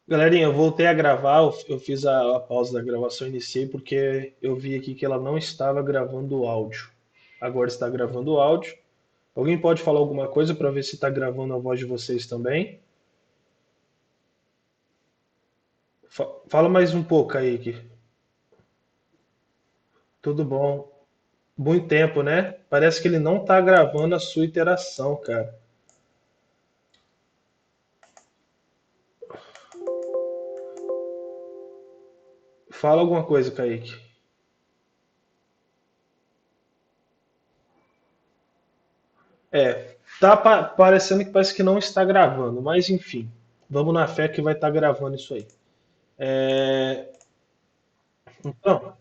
Galerinha, eu voltei a gravar, eu fiz a pausa da gravação, iniciei porque eu vi aqui que ela não estava gravando o áudio. Agora está gravando o áudio. Alguém pode falar alguma coisa para ver se está gravando a voz de vocês também? Fala mais um pouco aí, que tudo bom. Muito tempo, né? Parece que ele não está gravando a sua interação, cara. Fala alguma coisa, Kaique. Tá parecendo que parece que não está gravando, mas enfim, vamos na fé que vai estar gravando isso aí. É, Então,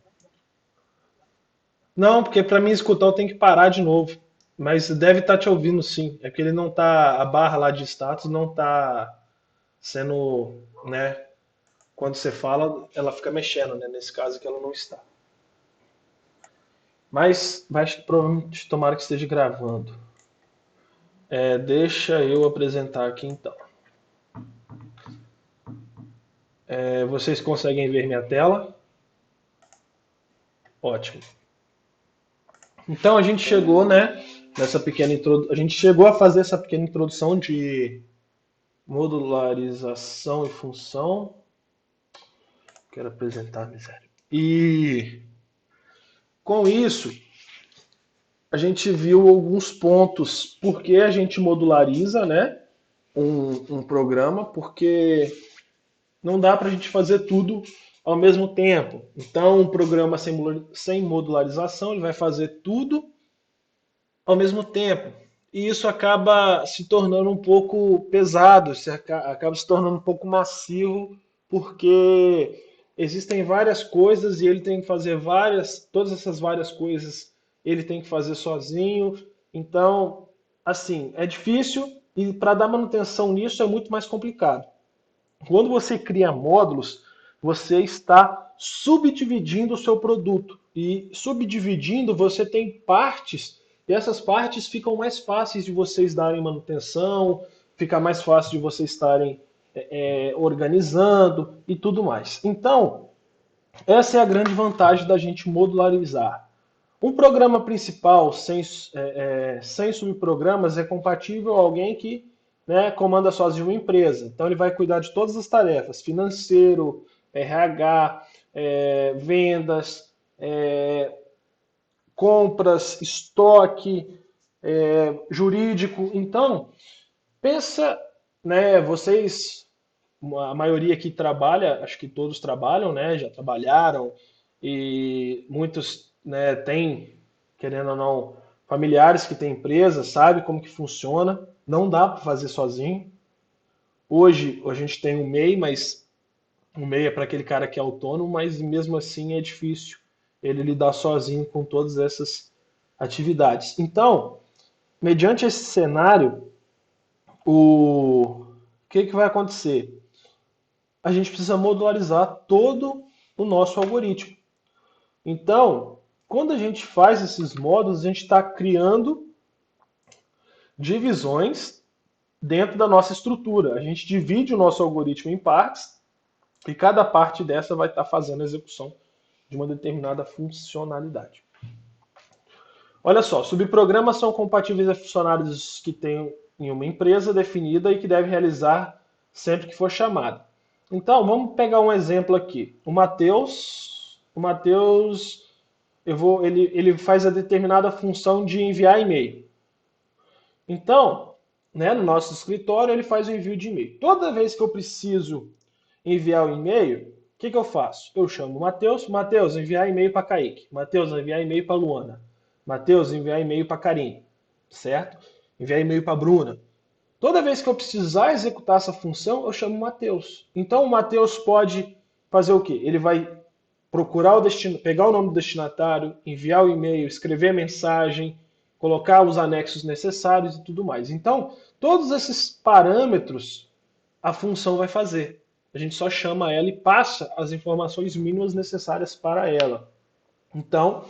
não, porque para mim escutar eu tenho que parar de novo. Mas deve estar te ouvindo sim. É que ele não tá. A barra lá de status não tá sendo, né? Quando você fala, ela fica mexendo, né? Nesse caso que ela não está. Mas vai provavelmente tomara que esteja gravando. Deixa eu apresentar aqui então. Vocês conseguem ver minha tela? Ótimo. Então a gente chegou, né? A gente chegou a fazer essa pequena introdução de modularização e função. Quero apresentar, miséria. E com isso, a gente viu alguns pontos por que a gente modulariza, né, um programa, porque não dá para a gente fazer tudo ao mesmo tempo. Então, um programa sem modularização, ele vai fazer tudo ao mesmo tempo. E isso acaba se tornando um pouco pesado, acaba se tornando um pouco massivo, porque existem várias coisas e ele tem que fazer todas essas várias coisas ele tem que fazer sozinho. Então, assim, é difícil e para dar manutenção nisso é muito mais complicado. Quando você cria módulos, você está subdividindo o seu produto. E subdividindo, você tem partes, e essas partes ficam mais fáceis de vocês darem manutenção, fica mais fácil de vocês estarem organizando e tudo mais. Então, essa é a grande vantagem da gente modularizar. Um programa principal sem subprogramas é compatível a alguém que, né, comanda sozinho uma empresa. Então ele vai cuidar de todas as tarefas: financeiro, RH, vendas, compras, estoque, jurídico. Então pensa, né, vocês, a maioria aqui trabalha, acho que todos trabalham, né, já trabalharam e muitos, né, têm, querendo ou não, familiares que têm empresa, sabe como que funciona, não dá para fazer sozinho. Hoje a gente tem o MEI, mas o MEI é para aquele cara que é autônomo, mas mesmo assim é difícil ele lidar sozinho com todas essas atividades. Então, mediante esse cenário, o que vai acontecer? A gente precisa modularizar todo o nosso algoritmo. Então, quando a gente faz esses módulos, a gente está criando divisões dentro da nossa estrutura. A gente divide o nosso algoritmo em partes e cada parte dessa vai estar fazendo a execução de uma determinada funcionalidade. Olha só, subprogramas são compatíveis a funcionários que têm em uma empresa definida e que devem realizar sempre que for chamado. Então, vamos pegar um exemplo aqui. O Matheus, ele faz a determinada função de enviar e-mail. Então, né, no nosso escritório, ele faz o envio de e-mail. Toda vez que eu preciso enviar o e-mail, o que eu faço? Eu chamo o Matheus, Matheus, enviar e-mail para Kaique, Matheus, enviar e-mail para Luana, Matheus, enviar e-mail para Karine, certo? Enviar e-mail para Bruna. Toda vez que eu precisar executar essa função, eu chamo o Matheus. Então o Matheus pode fazer o quê? Ele vai procurar o destino, pegar o nome do destinatário, enviar o e-mail, escrever a mensagem, colocar os anexos necessários e tudo mais. Então, todos esses parâmetros a função vai fazer. A gente só chama ela e passa as informações mínimas necessárias para ela. Então,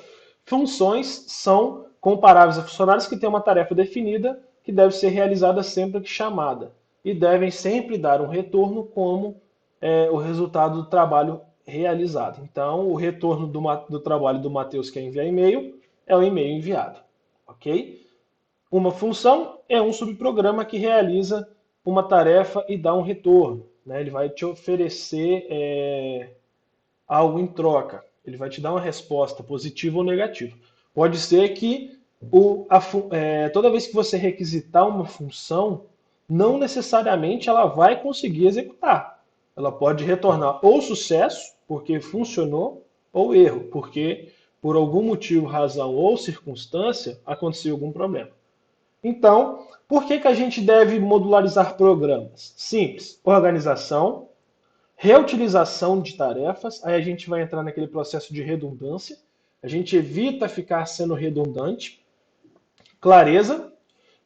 funções são comparáveis a funcionários que têm uma tarefa definida que deve ser realizada sempre que chamada e devem sempre dar um retorno como o resultado do trabalho realizado. Então, o retorno do trabalho do Matheus, que é enviar e-mail, é o e-mail enviado. Ok? Uma função é um subprograma que realiza uma tarefa e dá um retorno. Né? Ele vai te oferecer algo em troca. Ele vai te dar uma resposta positiva ou negativa. Pode ser que toda vez que você requisitar uma função, não necessariamente ela vai conseguir executar. Ela pode retornar ou sucesso, porque funcionou, ou erro, porque por algum motivo, razão ou circunstância aconteceu algum problema. Então, por que a gente deve modularizar programas? Simples: organização, reutilização de tarefas, aí a gente vai entrar naquele processo de redundância, a gente evita ficar sendo redundante, clareza,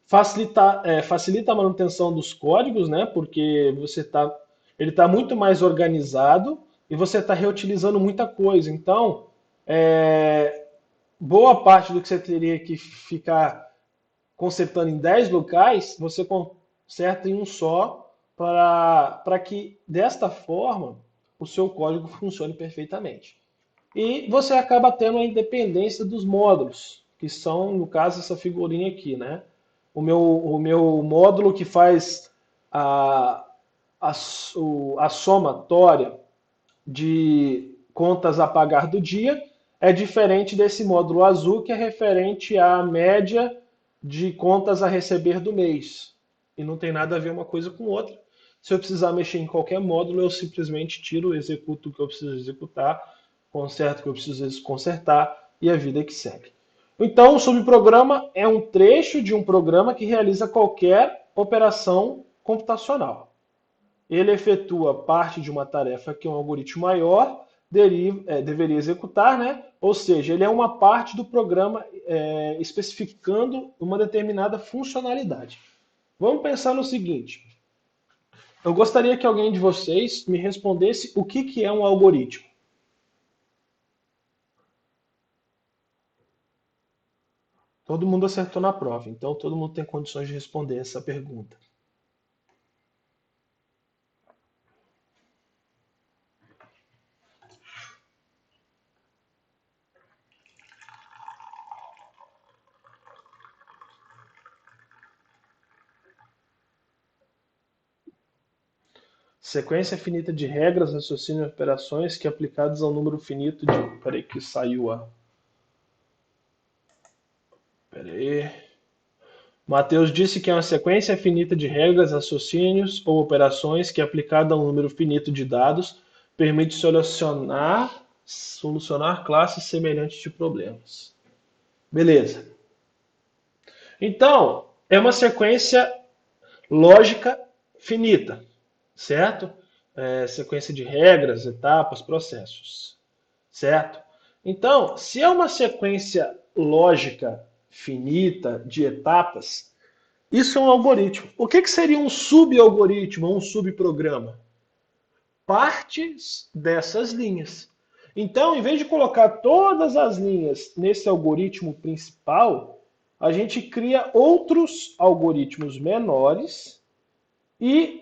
facilita a manutenção dos códigos, né? Porque ele está muito mais organizado e você está reutilizando muita coisa. Então, é, boa parte do que você teria que ficar consertando em 10 locais, você conserta em um só, para que desta forma o seu código funcione perfeitamente. E você acaba tendo a independência dos módulos, que são, no caso, essa figurinha aqui, né? O meu módulo que faz a, a somatória de contas a pagar do dia é diferente desse módulo azul, que é referente à média de contas a receber do mês. E não tem nada a ver uma coisa com outra. Se eu precisar mexer em qualquer módulo, eu simplesmente tiro, executo o que eu preciso executar, conserto o que eu preciso consertar e a vida que segue. Então, o subprograma é um trecho de um programa que realiza qualquer operação computacional. Ele efetua parte de uma tarefa que um algoritmo maior deveria executar, né? Ou seja, ele é uma parte do programa especificando uma determinada funcionalidade. Vamos pensar no seguinte: eu gostaria que alguém de vocês me respondesse o que é um algoritmo. Todo mundo acertou na prova, então todo mundo tem condições de responder essa pergunta. Sequência finita de regras, raciocínio e operações que aplicadas ao número finito de... Peraí que saiu a... Peraí. Mateus disse que é uma sequência finita de regras, raciocínios ou operações que, aplicada a um número finito de dados, permite solucionar classes semelhantes de problemas. Beleza. Então, é uma sequência lógica finita, certo? Sequência de regras, etapas, processos, certo? Então, se é uma sequência lógica finita de etapas, isso é um algoritmo. O que seria um subalgoritmo ou um subprograma? Partes dessas linhas. Então, em vez de colocar todas as linhas nesse algoritmo principal, a gente cria outros algoritmos menores e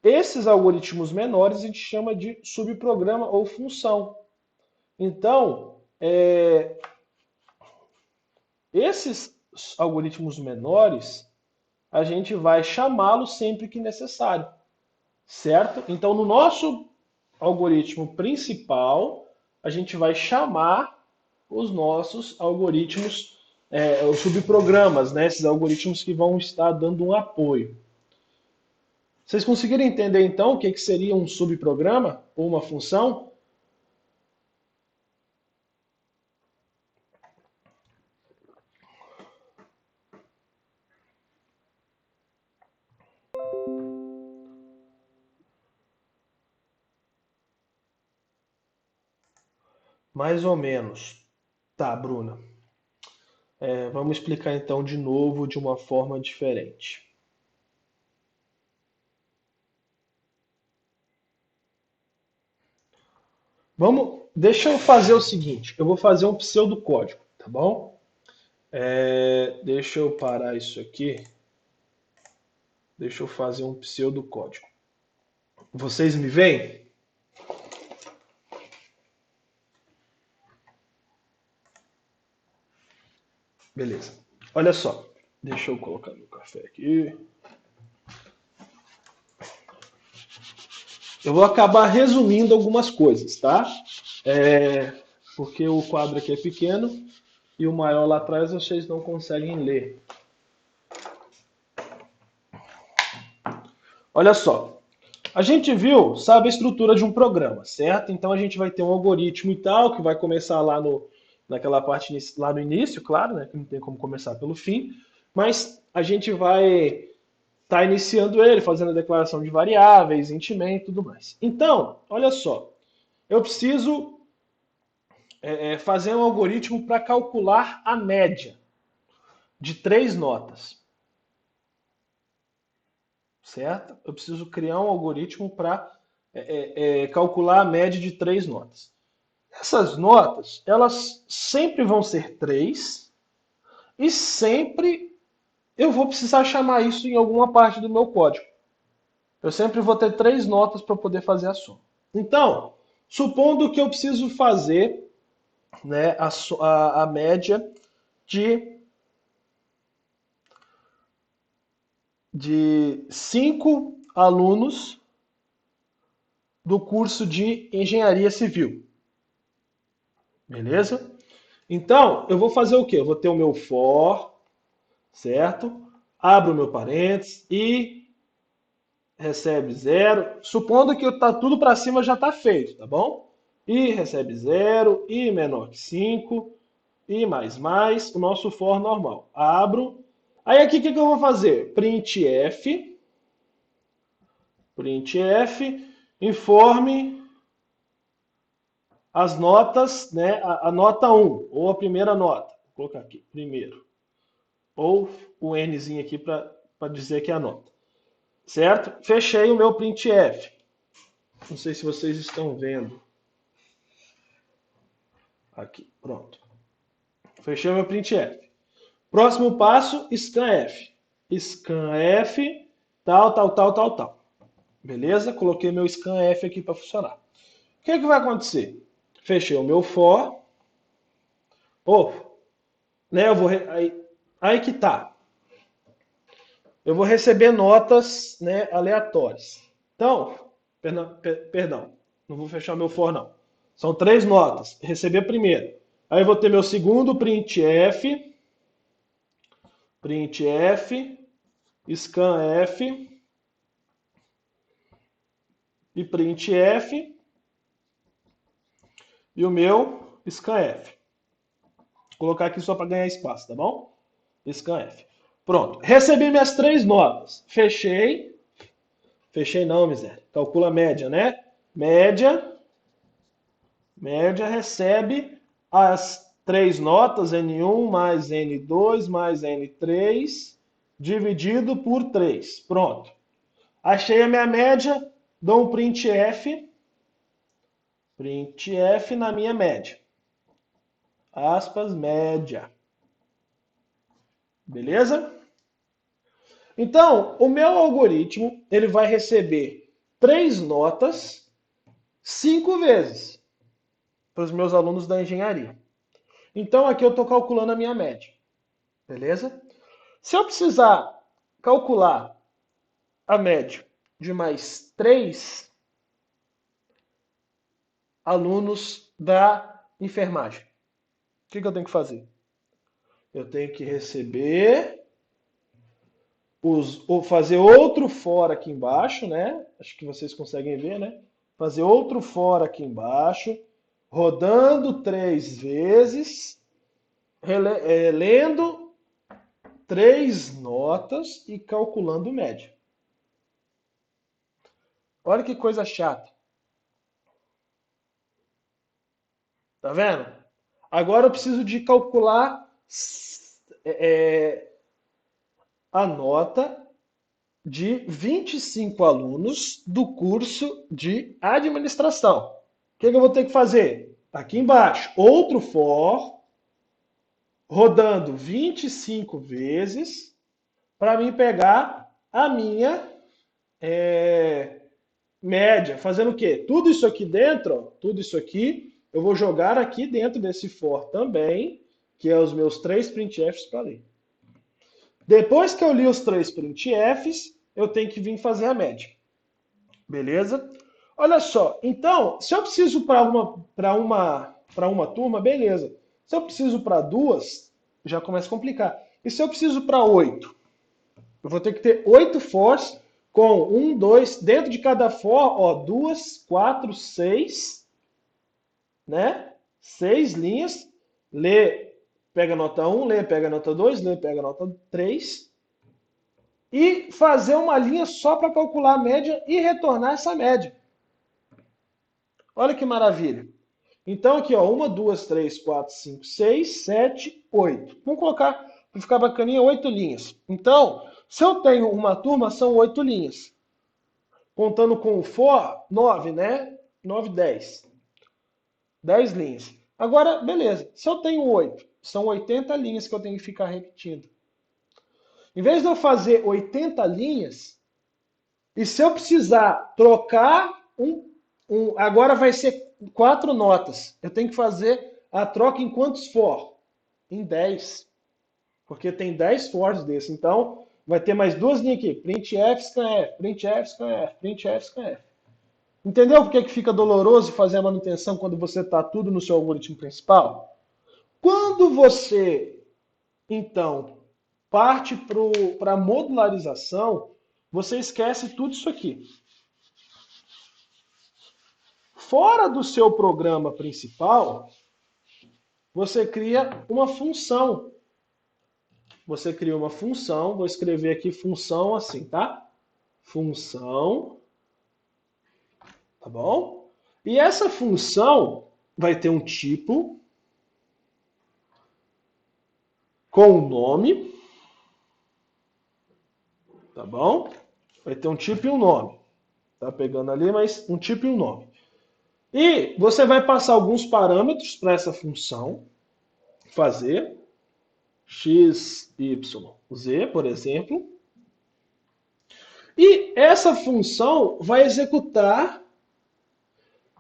esses algoritmos menores a gente chama de subprograma ou função. Então, esses algoritmos menores, a gente vai chamá-los sempre que necessário, certo? Então, no nosso algoritmo principal, a gente vai chamar os nossos algoritmos, os subprogramas, né? Esses algoritmos que vão estar dando um apoio. Vocês conseguiram entender, então, o que seria um subprograma ou uma função? Mais ou menos. Tá, Bruna. Vamos explicar então de novo de uma forma diferente. Deixa eu fazer o seguinte, eu vou fazer um pseudocódigo, tá bom? Deixa eu parar isso aqui. Deixa eu fazer um pseudocódigo. Vocês me veem? Beleza. Olha só. Deixa eu colocar meu café aqui. Eu vou acabar resumindo algumas coisas, tá? É, porque o quadro aqui é pequeno e o maior lá atrás vocês não conseguem ler. Olha só. A gente viu, sabe, a estrutura de um programa, certo? Então a gente vai ter um algoritmo e tal, que vai começar lá naquela parte lá no início, claro, né? Que não tem como começar pelo fim, mas a gente vai estar iniciando ele, fazendo a declaração de variáveis, intimem e tudo mais. Então, olha só, eu preciso fazer um algoritmo para calcular a média de três notas, certo? Eu preciso criar um algoritmo para calcular a média de três notas. Essas notas, elas sempre vão ser três e sempre eu vou precisar chamar isso em alguma parte do meu código. Eu sempre vou ter três notas para poder fazer a soma. Então, supondo que eu preciso fazer, né, a média de, de 5 alunos do curso de engenharia civil. Beleza? Então, eu vou fazer o quê? Eu vou ter o meu for, certo? Abro o meu parênteses e recebe zero. Supondo que tá tudo para cima já está feito, tá bom? E recebe zero, e menor que 5, e mais, o nosso for normal. Abro. Aí aqui o que eu vou fazer? Printf, informe as notas, né? A nota 1, ou a primeira nota. Vou colocar aqui, primeiro. Ou o nzinho aqui para dizer que é a nota. Certo? Fechei o meu printf. Não sei se vocês estão vendo. Aqui, pronto. Fechei o meu printf. Próximo passo, scanf. Scanf, tal. Beleza? Coloquei meu scanf aqui para funcionar. O que vai acontecer? Fechei o meu for. Oh, né, eu vou aí que tá. Eu vou receber notas, né, aleatórias. Então, perdão, não vou fechar meu for não. São três notas. Receber a primeira. Aí eu vou ter meu segundo printf, scanf e printf e o meu scanf. Vou colocar aqui só para ganhar espaço, tá bom? Scanf. Pronto. Recebi minhas três notas. Fechei. Fechei não, miséria. Calcula a média, né? Média recebe as três notas, N1 mais N2 mais N3, dividido por 3. Pronto. Achei a minha média, dou um printf na minha média. Aspas, média. Beleza? Então, o meu algoritmo, ele vai receber três notas 5 vezes para os meus alunos da engenharia. Então, aqui eu estou calculando a minha média. Beleza? Se eu precisar calcular a média de mais 3 alunos da enfermagem, o que eu tenho que fazer? Eu tenho que receber, fazer outro for aqui embaixo, né? Acho que vocês conseguem ver, né? Fazer outro for aqui embaixo, rodando 3 vezes, lendo 3 notas e calculando média. Olha que coisa chata. Tá vendo? Agora eu preciso de calcular a nota de 25 alunos do curso de administração. O que eu vou ter que fazer? Aqui embaixo, outro for, rodando 25 vezes, para mim pegar a minha média. Fazendo o quê? Tudo isso aqui dentro, ó, tudo isso aqui, eu vou jogar aqui dentro desse for também, que é os meus 3 printfs para ler. Depois que eu li os 3 printfs, eu tenho que vir fazer a média. Beleza? Olha só, então, se eu preciso para uma turma, beleza. Se eu preciso para duas, já começa a complicar. E se eu preciso para 8? Eu vou ter que ter 8 fors com 1, 2, dentro de cada for, ó, 2, 4, 6, né? 6 linhas. Lê, pega a nota 1, lê, pega a nota 2, lê, pega a nota 3. E fazer uma linha só para calcular a média e retornar essa média. Olha que maravilha. Então aqui, ó, 1, 2, 3, 4, 5, 6, 7, 8. Vamos colocar, para ficar bacaninha, 8 linhas. Então, se eu tenho uma turma, são 8 linhas. Contando com o for, 9, né? 9, 10. 10 linhas. Agora, beleza. Se eu tenho 8, são 80 linhas que eu tenho que ficar repetindo. Em vez de eu fazer 80 linhas, e se eu precisar trocar agora vai ser 4 notas. Eu tenho que fazer a troca em quantos for? Em 10. Porque tem 10 fors desse. Então, vai ter mais 2 linhas aqui. Printf, scanf, printf, scanf, printf, scanf. Entendeu por que fica doloroso fazer a manutenção quando você está tudo no seu algoritmo principal? Quando você, então, parte para a modularização, você esquece tudo isso aqui. Fora do seu programa principal, você cria uma função. Você cria uma função, vou escrever aqui função assim, tá? Função, tá bom? E essa função vai ter um tipo com um nome, tá bom? Vai ter um tipo e um nome. Tá pegando ali, mas um tipo e um nome. E você vai passar alguns parâmetros para essa função fazer. X, Y, Z, por exemplo. E essa função vai executar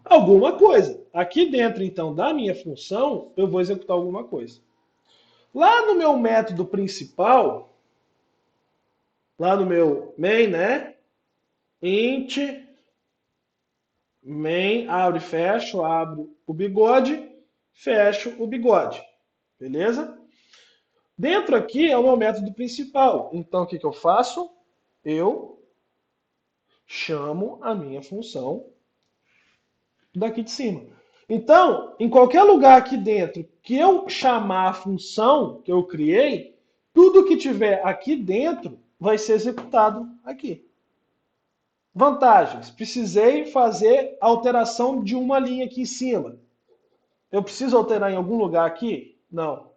alguma coisa. Aqui dentro, então, da minha função, eu vou executar alguma coisa. Lá no meu método principal, lá no meu main, né? Int, main, abre e fecho, abro o bigode, fecho o bigode. Beleza? Dentro aqui é o meu método principal. Então, o que eu faço? Eu chamo a minha função daqui de cima. Então, em qualquer lugar aqui dentro que eu chamar a função que eu criei, tudo que tiver aqui dentro vai ser executado aqui. Vantagens. Precisei fazer alteração de uma linha aqui em cima. Eu preciso alterar em algum lugar aqui? Não.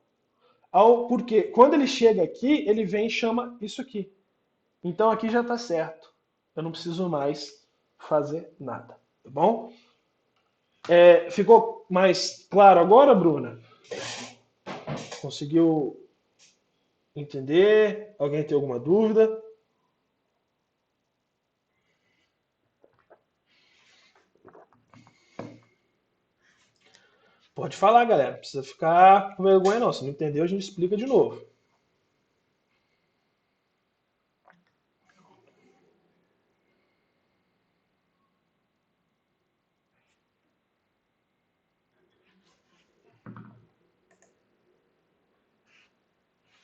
Porque quando ele chega aqui, ele vem e chama isso aqui. Então aqui já está certo. Eu não preciso mais fazer nada. Tá bom? Ficou mais claro agora, Bruna? Conseguiu entender? Alguém tem alguma dúvida? Pode falar, galera. Não precisa ficar com vergonha, não. Se não entendeu, a gente explica de novo.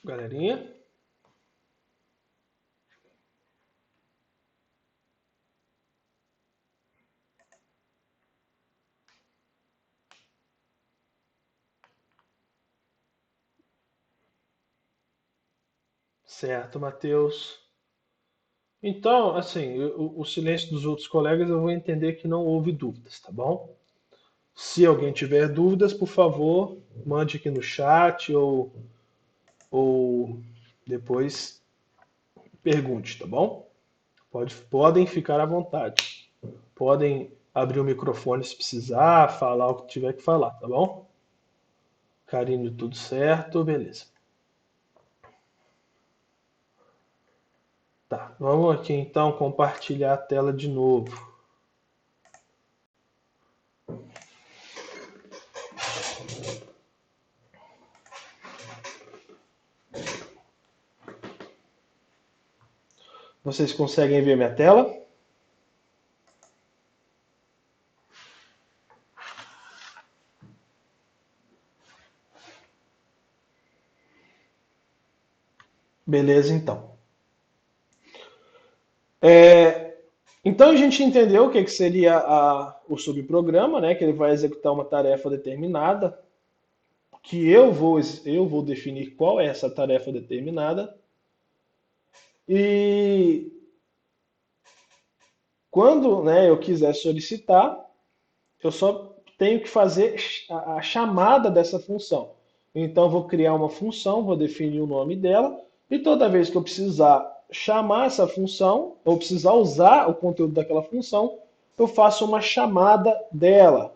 Galerinha? Certo, Matheus. Então, assim, o silêncio dos outros colegas eu vou entender que não houve dúvidas, tá bom? Se alguém tiver dúvidas, por favor, mande aqui no chat ou depois pergunte, tá bom? Podem ficar à vontade. Podem abrir o microfone se precisar, falar o que tiver que falar, tá bom? Carinho, tudo certo, beleza. Tá, vamos aqui então compartilhar a tela de novo. Vocês conseguem ver minha tela? Beleza, então. Então a gente entendeu o que seria o subprograma, né? Que ele vai executar uma tarefa determinada, que eu vou definir qual é essa tarefa determinada. E quando, né, eu quiser solicitar, eu só tenho que fazer a chamada dessa função. Então, eu vou criar uma função, vou definir o nome dela, e toda vez que eu precisar chamar essa função, ou precisar usar o conteúdo daquela função, eu faço uma chamada dela.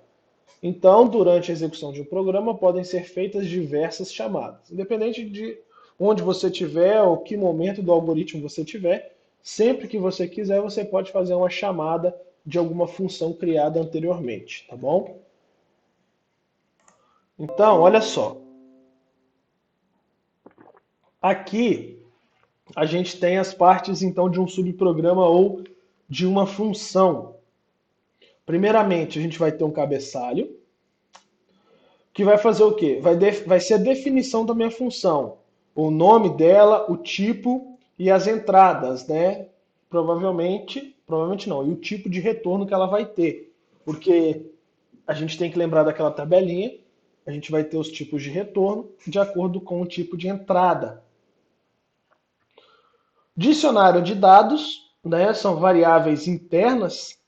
Então, durante a execução de um programa, podem ser feitas diversas chamadas. Independente de onde você estiver, ou que momento do algoritmo você tiver, sempre que você quiser, você pode fazer uma chamada de alguma função criada anteriormente, tá bom? Então, olha só. Aqui a gente tem as partes então de um subprograma ou de uma função. Primeiramente, a gente vai ter um cabeçalho, que vai fazer o quê? Vai ser a definição da minha função. O nome dela, o tipo e as entradas, né? Provavelmente não, e o tipo de retorno que ela vai ter. Porque a gente tem que lembrar daquela tabelinha, a gente vai ter os tipos de retorno de acordo com o tipo de entrada. Dicionário de dados, né? São variáveis internas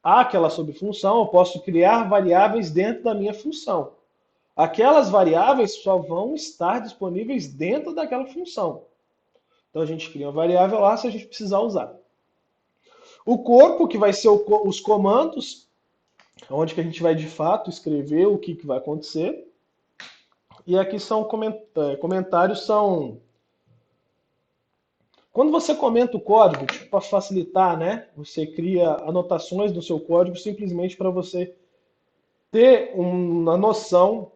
àquela subfunção. Eu posso criar variáveis dentro da minha função. Aquelas variáveis só vão estar disponíveis dentro daquela função. Então a gente cria uma variável lá se a gente precisar usar. O corpo, que vai ser os comandos, onde que a gente vai de fato escrever o que vai acontecer. E aqui são comentários, são... Quando você comenta o código, para facilitar, né? Você cria anotações no seu código simplesmente para você ter uma noção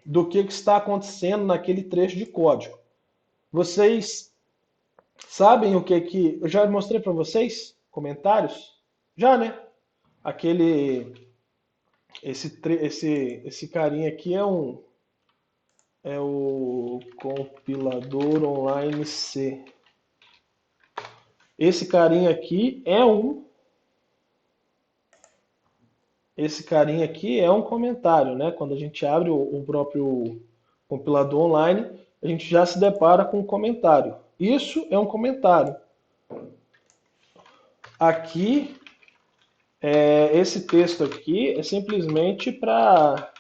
do que está acontecendo naquele trecho de código. Vocês sabem o que eu já mostrei para vocês? Comentários? Já, né? Aquele esse carinha aqui é o compilador online C. Esse carinha aqui é um comentário, né? Quando a gente abre o próprio compilador online, a gente já se depara com um comentário. Isso é um comentário. Aqui, esse texto aqui é simplesmente para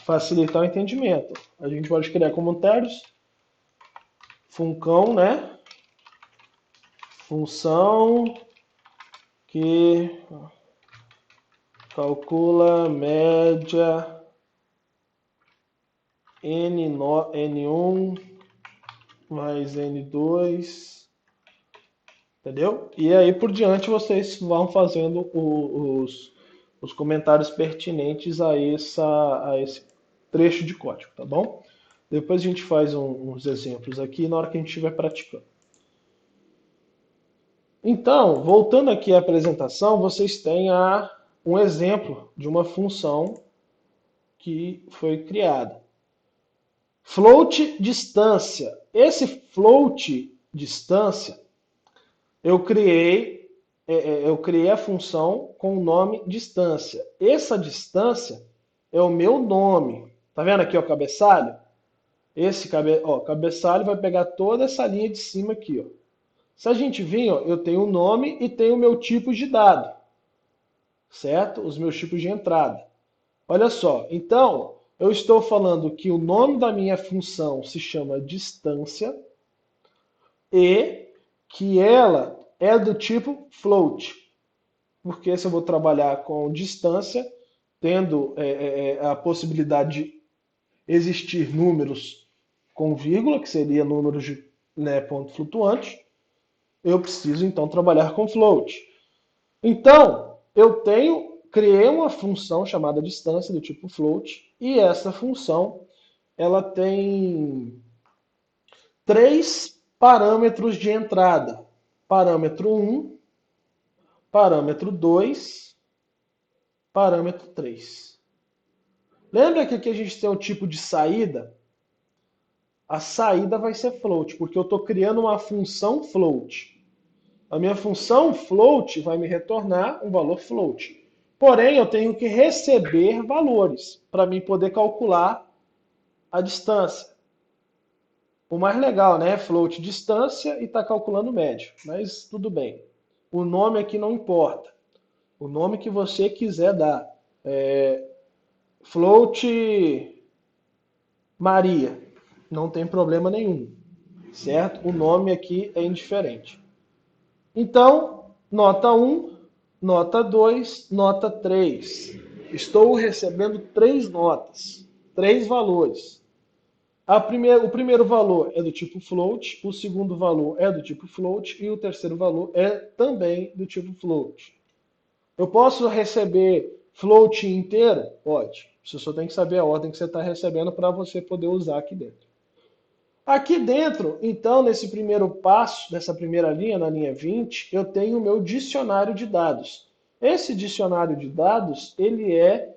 facilitar o entendimento. A gente pode criar comentários, funcão, né? Função que calcula média N1 mais N2, entendeu? E aí por diante vocês vão fazendo os comentários pertinentes a esse trecho de código, tá bom? Depois a gente faz uns exemplos aqui na hora que a gente estiver praticando. Então, voltando aqui à apresentação, vocês têm um exemplo de uma função que foi criada. Float distância. Esse float distância, eu criei a função com o nome distância. Essa distância é o meu nome. Tá vendo aqui o cabeçalho? Cabeçalho vai pegar toda essa linha de cima aqui, ó. Se a gente vir, ó, eu tenho o nome e tenho o meu tipo de dado, certo? Os meus tipos de entrada. Olha só, então eu estou falando que o nome da minha função se chama distância e que ela é do tipo float. Porque se eu vou trabalhar com distância, tendo a possibilidade de existir números com vírgula, que seria números de, né, ponto flutuante, eu preciso então trabalhar com float. Então, criei uma função chamada distância do tipo float, e essa função ela tem três parâmetros de entrada. Parâmetro 1, parâmetro 2, parâmetro 3. Lembra que aqui a gente tem o tipo de saída? A saída vai ser float, porque eu estou criando uma função float. A minha função float vai me retornar um valor float. Porém, eu tenho que receber valores para mim poder calcular a distância. O mais legal, né? Float distância e está calculando médio. Mas tudo bem. O nome aqui não importa. O nome que você quiser dar. Float Maria. Não tem problema nenhum. Certo? O nome aqui é indiferente. Então, nota 1, nota 2, nota 3. Estou recebendo 3 notas, 3 valores. O primeiro valor é do tipo float, o segundo valor é do tipo float e o terceiro valor é também do tipo float. Eu posso receber float inteiro? Pode. Você só tem que saber a ordem que você está recebendo para você poder usar aqui dentro. Aqui dentro, então, nesse primeiro passo, nessa primeira linha, na linha 20, eu tenho o meu dicionário de dados. Esse dicionário de dados, ele é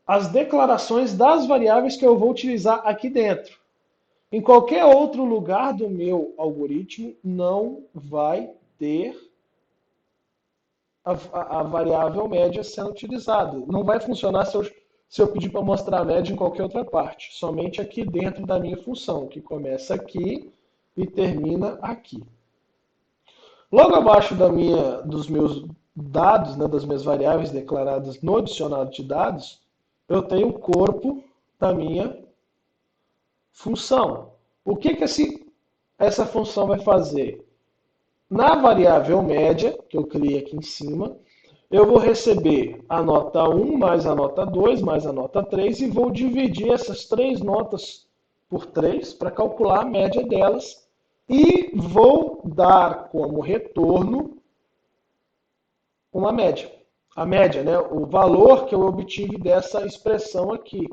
as declarações das variáveis que eu vou utilizar aqui dentro. Em qualquer outro lugar do meu algoritmo, não vai ter a variável média sendo utilizada. Não vai funcionar se eu pedir para mostrar a média em qualquer outra parte. Somente aqui dentro da minha função, que começa aqui e termina aqui. Logo abaixo dos meus dados, né, das minhas variáveis declaradas no dicionário de dados, eu tenho o corpo da minha função. O que essa função vai fazer? Na variável média, que eu criei aqui em cima, eu vou receber a nota 1 mais a nota 2 mais a nota 3 e vou dividir essas 3 notas por 3 para calcular a média delas e vou dar como retorno uma média. A média, né? O valor que eu obtive dessa expressão aqui.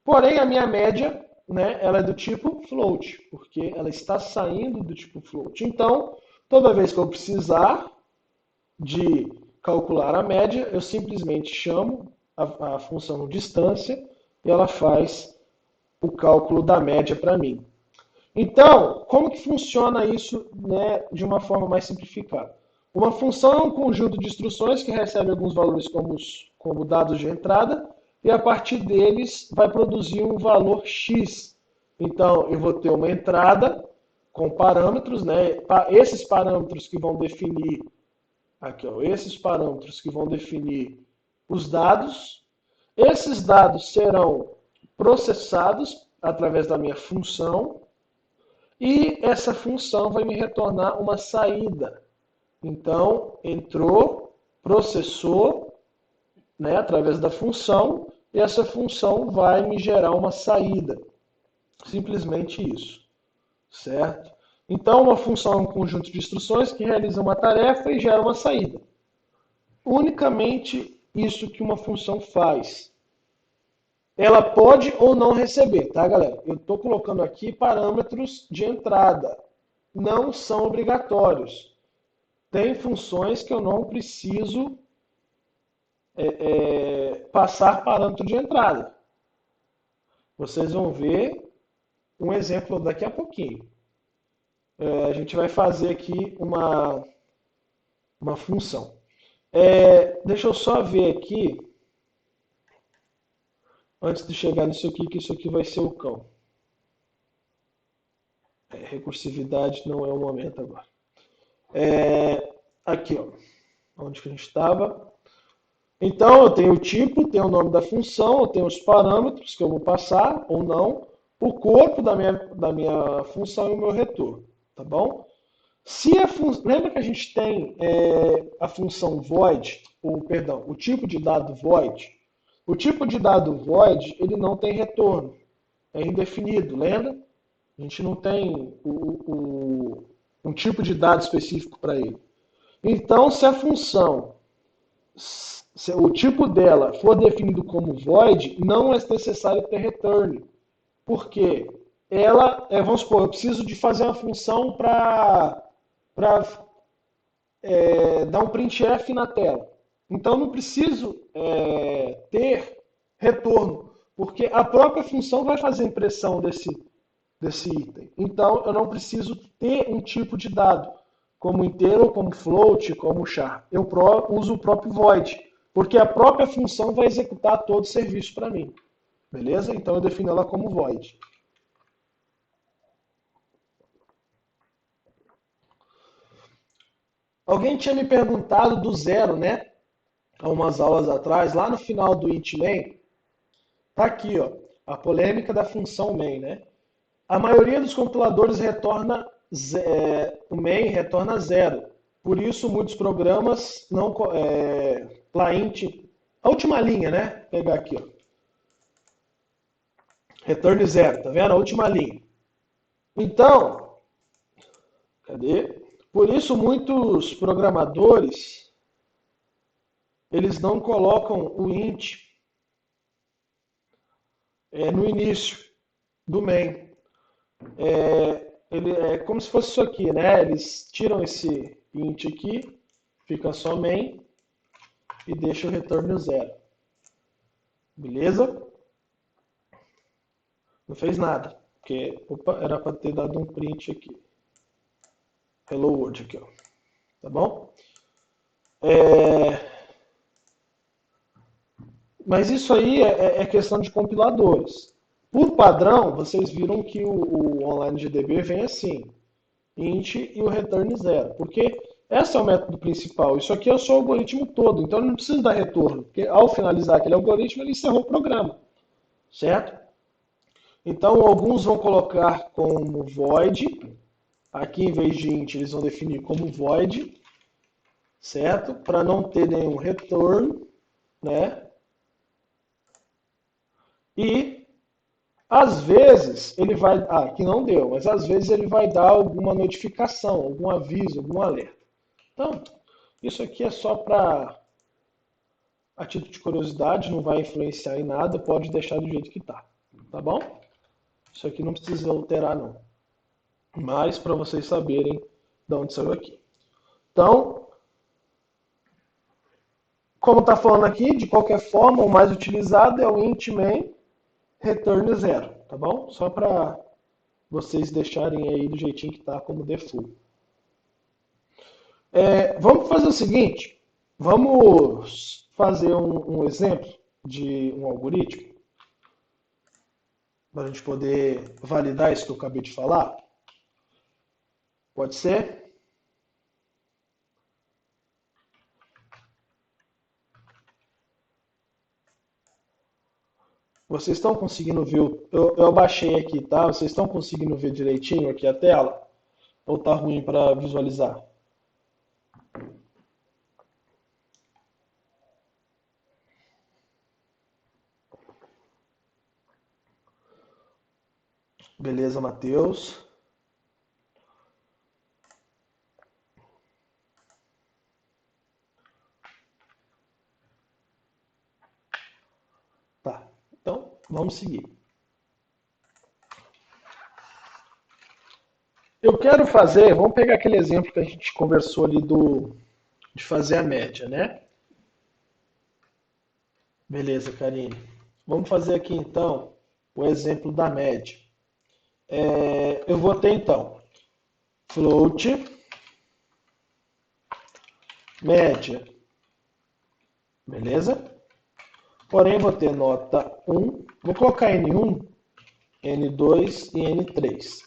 Porém, a minha média, né, ela é do tipo float, porque ela está saindo do tipo float. Então, toda vez que eu precisar de calcular a média, eu simplesmente chamo a função distância e ela faz o cálculo da média para mim. Então, como que funciona isso, né, de uma forma mais simplificada? Uma função é um conjunto de instruções que recebe alguns valores como dados de entrada e a partir deles vai produzir um valor x. Então, eu vou ter uma entrada com parâmetros, né? Esses parâmetros que vão definir aqui, ó, esses parâmetros que vão definir os dados. Esses dados serão processados através da minha função e essa função vai me retornar uma saída. Então, entrou, processou, né, através da função, e essa função vai me gerar uma saída. Simplesmente isso, certo? Então, uma função é um conjunto de instruções que realiza uma tarefa e gera uma saída. Unicamente isso que uma função faz. Ela pode ou não receber, tá, galera? Eu estou colocando aqui parâmetros de entrada. Não são obrigatórios. Tem funções que eu não preciso passar parâmetro de entrada. Vocês vão ver um exemplo daqui a pouquinho. A gente vai fazer aqui uma função. Deixa eu só ver aqui, antes de chegar nisso aqui, que isso aqui vai ser o cão. Recursividade não é o momento agora. Aqui, ó, onde que a gente estava. Então, eu tenho o tipo, tenho o nome da função, eu tenho os parâmetros que eu vou passar ou não, o corpo da minha função e o meu retorno, tá bom? Lembra que a gente tem a função void, o tipo de dado void? O tipo de dado void, ele não tem retorno, é indefinido, lembra? A gente não tem um tipo de dado específico para ele. Então, se a função, se o tipo dela for definido como void, não é necessário ter return. Por quê? vamos supor, eu preciso de fazer uma função para dar um printf na tela. Então, não preciso ter retorno, porque a própria função vai fazer a impressão desse item. Então, eu não preciso ter um tipo de dado, como inteiro, como float, como char. Eu uso o próprio void, porque a própria função vai executar todo o serviço para mim. Beleza? Então, eu defino ela como void. Alguém tinha me perguntado do zero, né? Há umas aulas atrás, lá no final do int main, tá aqui, ó, a polêmica da função main, né? A maioria dos compiladores retorna o main retorna zero. Por isso, muitos programas não lá int, a última linha, né? Vou pegar aqui, ó. Retorne zero, tá vendo? A última linha. Então, cadê? Por isso, muitos programadores eles não colocam o int no início do main. Ele é como se fosse isso aqui, né? Eles tiram esse int aqui, fica só main e deixa o retorno zero. Beleza? Não fez nada, porque opa, era para ter dado um print aqui. Hello world aqui, ó. Tá bom? Mas isso aí é questão de compiladores. Por padrão, vocês viram que o online GDB vem assim, int e o return zero, porque esse é o método principal. Isso aqui é o seu algoritmo todo, então ele não precisa dar retorno, porque ao finalizar aquele algoritmo, ele encerrou o programa, certo? Então, alguns vão colocar como void, aqui em vez de int, eles vão definir como void, certo? Para não ter nenhum retorno, né? E às vezes ele vai, aqui não deu, mas às vezes ele vai dar alguma notificação, algum aviso, algum alerta. Então, isso aqui é só para a título de curiosidade, não vai influenciar em nada, pode deixar do jeito que está, tá bom? Isso aqui não precisa alterar não, mas para vocês saberem de onde saiu aqui. Então, como está falando aqui, de qualquer forma, o mais utilizado é o int main return zero, tá bom? Só para vocês deixarem aí do jeitinho que está como default. Vamos fazer o seguinte, vamos fazer um exemplo de um algoritmo para a gente poder validar isso que eu acabei de falar. Pode ser? Vocês estão conseguindo ver? Eu abaixei aqui, tá? Vocês estão conseguindo ver direitinho aqui a tela? Ou tá ruim para visualizar? Beleza, Matheus? Tá. Então, vamos seguir. Eu quero fazer, vamos pegar aquele exemplo que a gente conversou ali de fazer a média, né? Beleza, Karine. Vamos fazer aqui então o exemplo da média. Eu vou ter então float média, beleza? Porém, vou ter nota 1, vou colocar N1, N2 e N3.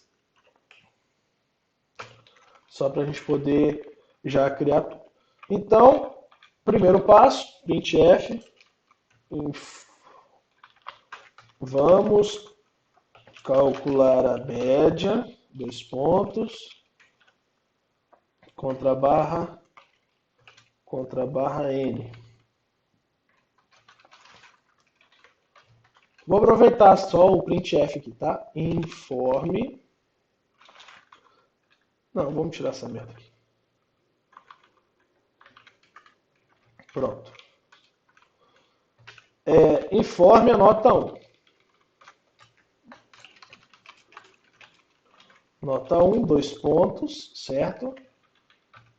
Só para a gente poder já criar tudo. Então, primeiro passo, printf, vamos calcular a média, dois pontos, contra barra n. Vou aproveitar só o printf aqui, tá? Informe. Não, vamos tirar essa merda aqui. Pronto. Informe a nota 1. nota 1, 2 pontos, certo?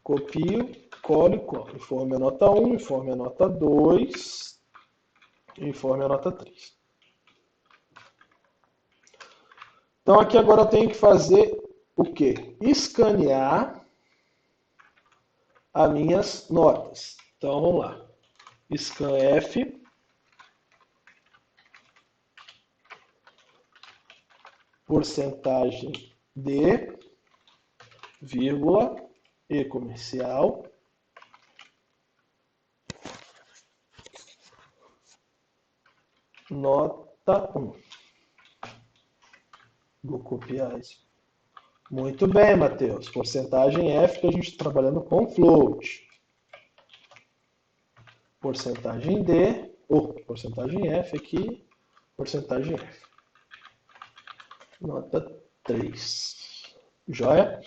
Copio, colo e colo. Informe a nota 1, informe a nota 2, informe a nota 3. Então aqui agora eu tenho que fazer o quê? Escanear as minhas notas. Então vamos lá. Scanf, porcentagem de, vírgula, e comercial, nota 1. Vou copiar isso. Muito bem, Matheus. Porcentagem F, que a gente está trabalhando com float. Porcentagem D, porcentagem F aqui, porcentagem F. Nota 3. Joia?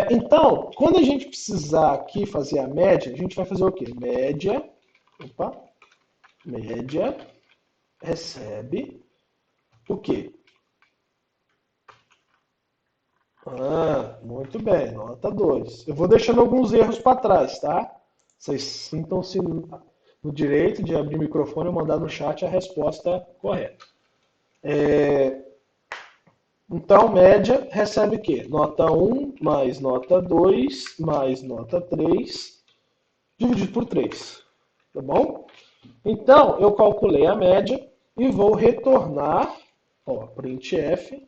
Então, quando a gente precisar aqui fazer a média, a gente vai fazer o quê? Média, recebe o quê? Muito bem, nota 2. Eu vou deixando alguns erros para trás, tá? Vocês sintam-se no direito de abrir o microfone e mandar no chat a resposta correta. Então, média recebe o quê? Nota 1 mais nota 2 mais nota 3 dividido por 3. Tá bom? Então, eu calculei a média e vou retornar, printf,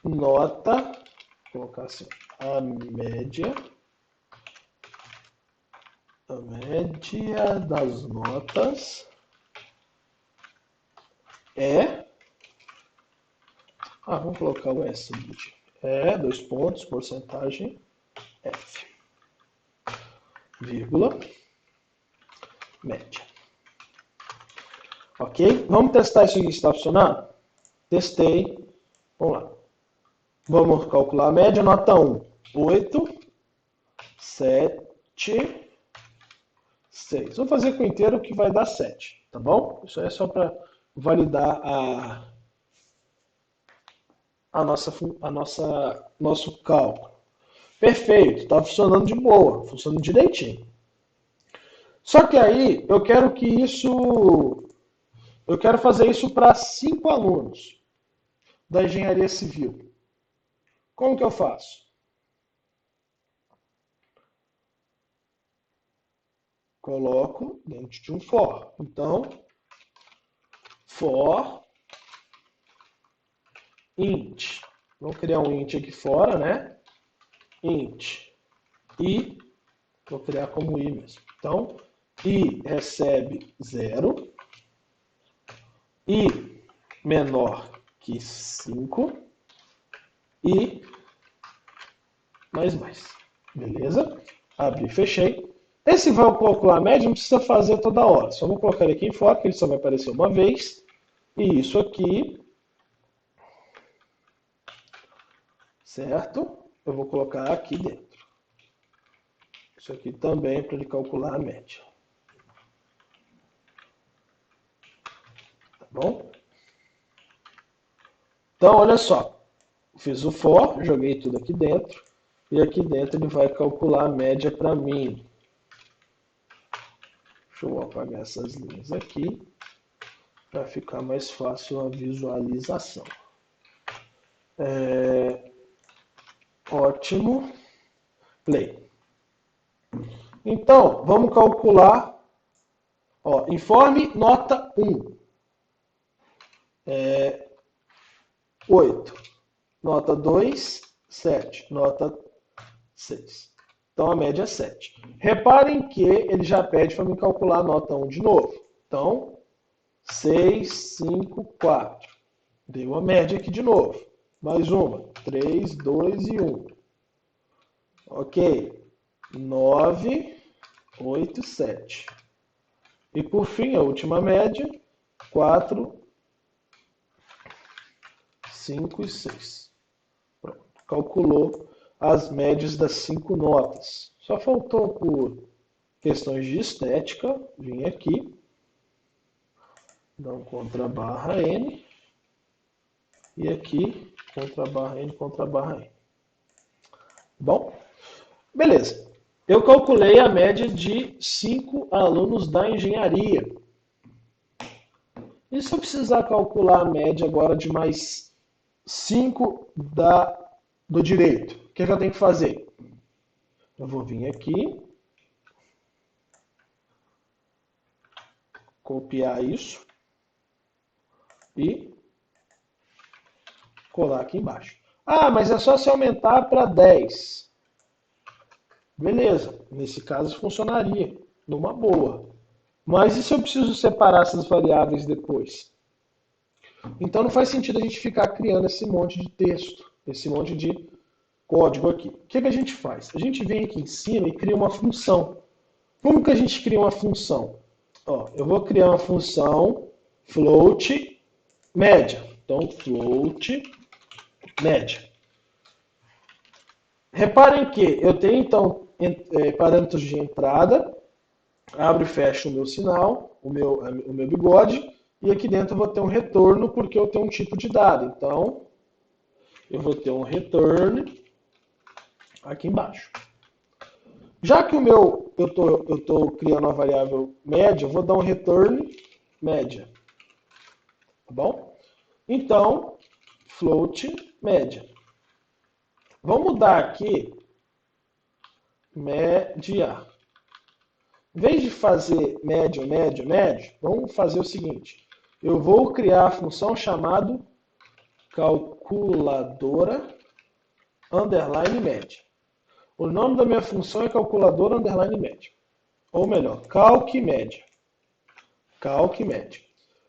nota, vou colocar assim, a média das notas vamos colocar o S, dois pontos, porcentagem F, vírgula, média. Ok? Vamos testar isso aqui se está funcionando? Testei. Vamos lá. Vamos calcular a média. Nota 1. 8, 7, 6. Vou fazer com o inteiro que vai dar 7. Tá bom? Isso aí é só para validar nosso cálculo. Perfeito. Está funcionando de boa. Funcionando direitinho. Só que aí eu quero fazer isso para 5 alunos da engenharia civil. Como que eu faço? Coloco dentro de um for. Então, for int. Vou criar um int aqui fora, né? Int. I, vou criar como i mesmo. Então, i recebe 0. I menor que 5. E mais. Beleza? Abri e fechei. Esse vai calcular a média, não precisa fazer toda hora. Só vou colocar ele aqui em fora, que ele só vai aparecer uma vez. E isso aqui, certo? Eu vou colocar aqui dentro. Isso aqui também para ele calcular a média. Tá bom? Então, olha só. Fiz o for, joguei tudo aqui dentro. E aqui dentro ele vai calcular a média para mim. Deixa eu apagar essas linhas aqui para ficar mais fácil a visualização. Ótimo. Play. Então, vamos calcular. Informe nota 1. 8. Nota 2, 7. Nota 6. Então, a média é 7. Reparem que ele já pede para me calcular a nota 1 de novo. Então, 6, 5, 4. Deu a média aqui de novo. Mais uma. 3, 2 e 1. Ok. 9, 8, 7. E por fim, a última média. 4, 5 e 6. Pronto. Calculou as médias das 5 notas. Só faltou por questões de estética vir aqui Então, contra barra N. E aqui, contra barra N, contra barra N. Bom, beleza. Eu calculei a média de 5 alunos da engenharia. E se eu precisar calcular a média agora de mais 5 do direito, o que eu tenho que fazer? Eu vou vir aqui, copiar isso e colar aqui embaixo. Ah, mas é só se aumentar para 10. Beleza, nesse caso funcionaria, numa boa. Mas e se eu preciso separar essas variáveis depois? Então não faz sentido a gente ficar criando esse monte de texto, esse monte de código aqui. O que a gente faz? A gente vem aqui em cima e cria uma função. Como que a gente cria uma função? Ó, eu vou criar uma função float média. Então, float média. Reparem que eu tenho, então, parâmetros de entrada, abro e fecho o meu sinal, o meu bigode, e aqui dentro eu vou ter um retorno porque eu tenho um tipo de dado. Então, eu vou ter um return aqui embaixo. Já que eu estou criando a variável média, eu vou dar um return média. Tá bom? Então, float média. Vamos mudar aqui média. Em vez de fazer médio, médio, médio, vamos fazer o seguinte. Eu vou criar a função chamada calculadora underline média. O nome da minha função é calculadora underline média. Ou melhor, calc média. Calc média.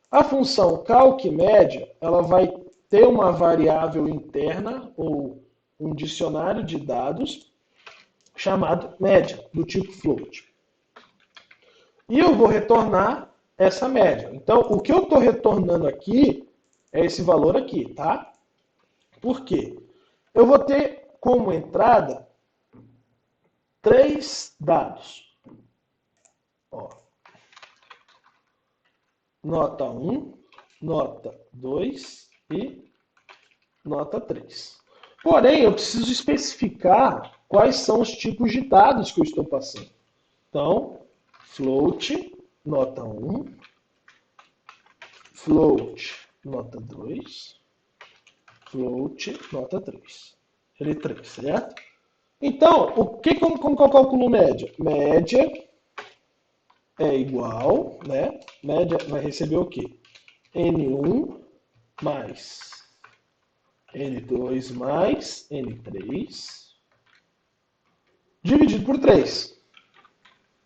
A função calc média, ela vai ter uma variável interna ou um dicionário de dados chamado média, do tipo float. E eu vou retornar essa média. Então, o que eu estou retornando aqui é esse valor aqui, tá? Por quê? Eu vou ter como entrada 3 dados. Ó. Nota 1, nota 2 e nota 3. Porém, eu preciso especificar quais são os tipos de dados que eu estou passando. Então, float, nota 1, float, nota 2, float, nota 3. Ele 3, certo? Então, como que eu calculo média? Média é igual, né? Média vai receber o quê? N1 mais N2 mais N3 dividido por 3.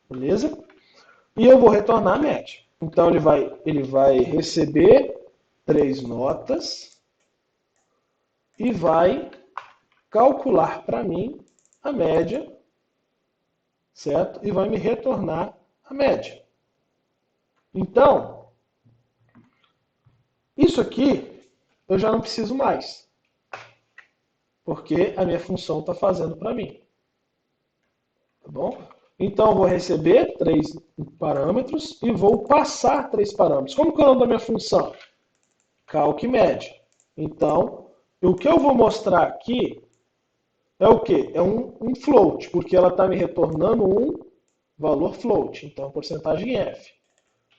Beleza? E eu vou retornar a média. Então, ele vai receber 3 notas e vai calcular para mim a média, certo? E vai me retornar a média. Então, isso aqui eu já não preciso mais, porque a minha função está fazendo para mim. Tá bom? Então, eu vou receber 3 parâmetros e vou passar 3 parâmetros. Como que é o nome da minha função? Calc média. Então, o que eu vou mostrar aqui é o quê? É um float, porque ela está me retornando um valor float. Então, porcentagem F.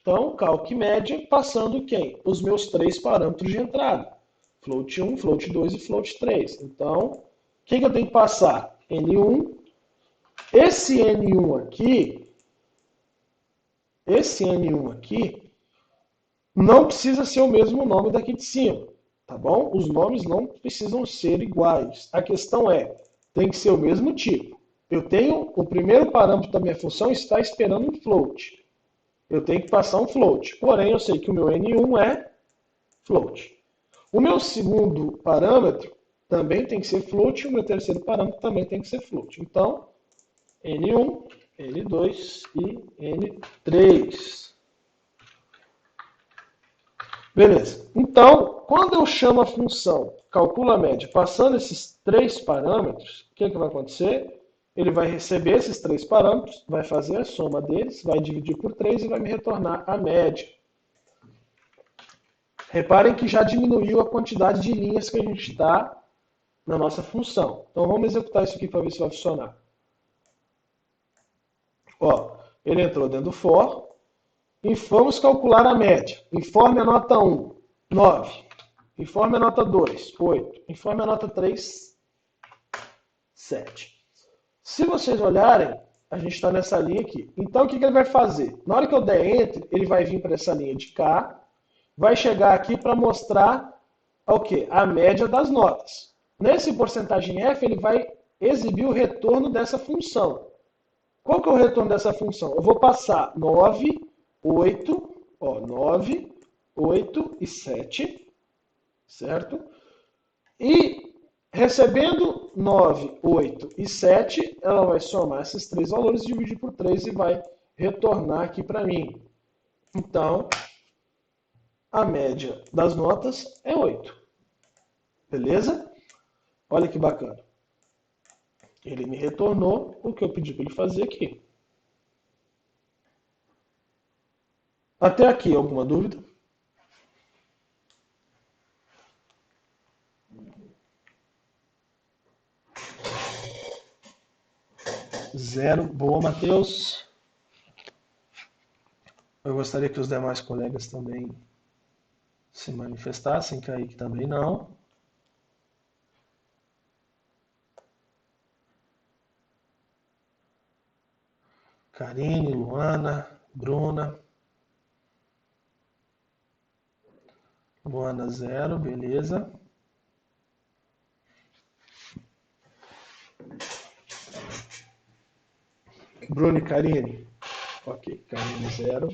Então, calc média passando quem? Os meus 3 parâmetros de entrada. Float 1, float 2 e float 3. Então, o que eu tenho que passar? N1. Esse N1 aqui, não precisa ser o mesmo nome daqui de cima, tá bom? Os nomes não precisam ser iguais. A questão tem que ser o mesmo tipo. Eu tenho, o primeiro parâmetro da minha função está esperando um float. Eu tenho que passar um float. Porém, eu sei que o meu N1 é float. O meu segundo parâmetro também tem que ser float e o meu terceiro parâmetro também tem que ser float. Então, N1, N2 e N3. Beleza. Então, quando eu chamo a função calcula a média passando esses 3 parâmetros, o que vai acontecer? Ele vai receber esses 3 parâmetros, vai fazer a soma deles, vai dividir por 3 e vai me retornar a média. Reparem que já diminuiu a quantidade de linhas que a gente está na nossa função. Então vamos executar isso aqui para ver se vai funcionar. Ó, ele entrou dentro do for. E vamos calcular a média. Informe a nota 1, 9. Informe a nota 2, 8. Informe a nota 3, 7. Se vocês olharem, a gente está nessa linha aqui. Então, o que ele vai fazer? Na hora que eu der Enter, ele vai vir para essa linha de cá, vai chegar aqui para mostrar o quê? A média das notas. Nesse porcentagem F, ele vai exibir o retorno dessa função. Qual que é o retorno dessa função? Eu vou passar 9, 8, 9, 8 e 7, certo? E recebendo 9, 8 e 7, ela vai somar esses três valores, dividir por 3 e vai retornar aqui para mim. Então, a média das notas é 8. Beleza? Olha que bacana. Ele me retornou o que eu pedi para ele fazer aqui. Até aqui, alguma dúvida? Zero. Boa, Matheus. Eu gostaria que os demais colegas também se manifestassem. Kaique também não. Karine, Luana, Bruna. Luana, 0, beleza. Bruno e Karine. Ok, Karine, 0.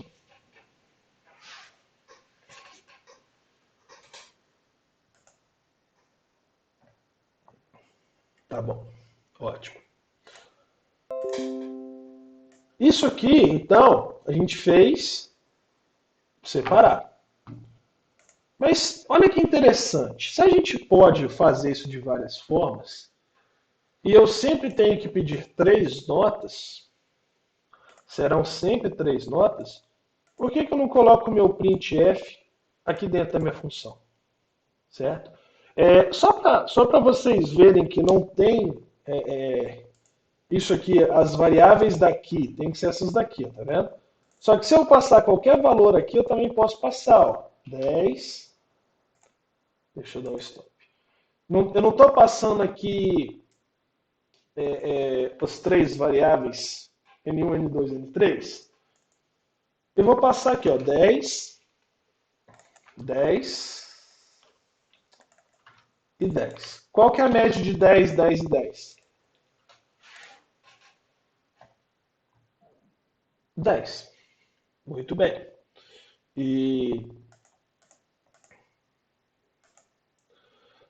Tá bom, ótimo. Isso aqui, então, a gente fez separado. Mas olha que interessante. Se a gente pode fazer isso de várias formas, e eu sempre tenho que pedir 3 notas, serão sempre 3 notas, por que eu não coloco o meu printf aqui dentro da minha função? Certo? Só para vocês verem que não tem isso aqui, as variáveis daqui, tem que ser essas daqui, tá vendo? Só que se eu passar qualquer valor aqui, eu também posso passar, ó, 10. Deixa eu dar um stop. Eu não estou passando aqui as 3 variáveis, N1, N2, N3. Eu vou passar aqui, ó, 10, 10 e 10. Qual que é a média de 10, 10 e 10? 10. Muito bem. E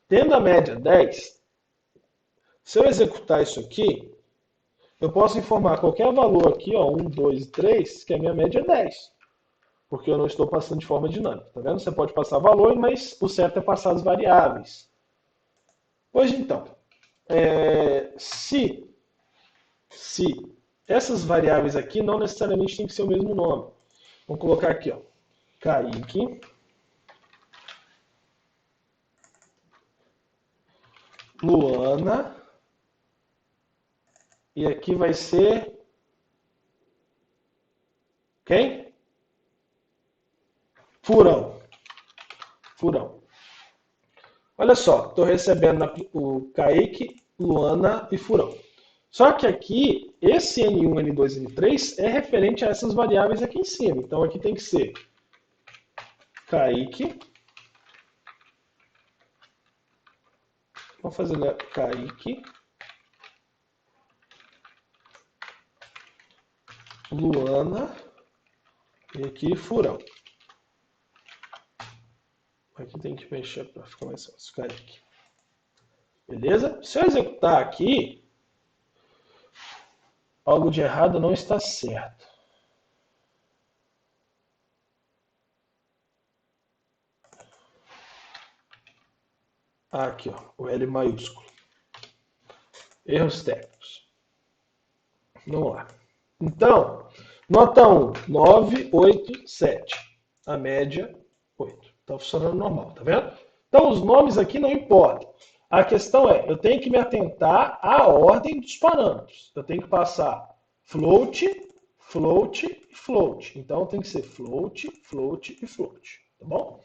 tendo a média 10, se eu executar isso aqui, eu posso informar qualquer valor aqui, ó, 1, 2 e 3, que a minha média é 10. Porque eu não estou passando de forma dinâmica. Tá vendo? Você pode passar valor, mas o certo é passar as variáveis. Pois então, se essas variáveis aqui não necessariamente tem que ser o mesmo nome. Vamos colocar aqui, ó, Kaique, Luana, e aqui vai ser quem? Furão. Furão. Olha só, estou recebendo o Kaique, Luana e Furão. Só que aqui, esse N1, N2 e N3 é referente a essas variáveis aqui em cima. Então aqui tem que ser Kaique. Vamos fazer Kaique, Luana e aqui Furão. Aqui tem que mexer para ficar mais fácil. Kaique. Beleza? Se eu executar aqui, algo de errado não está certo. Aqui, ó, o L maiúsculo. Erros técnicos. Vamos lá. Então, nota 1, 9, 8, 7. A média, 8. Está funcionando normal, tá vendo? Então os nomes aqui não importam. A questão é, eu tenho que me atentar à ordem dos parâmetros. Eu tenho que passar float, float e float. Então tem que ser float, float e float, tá bom?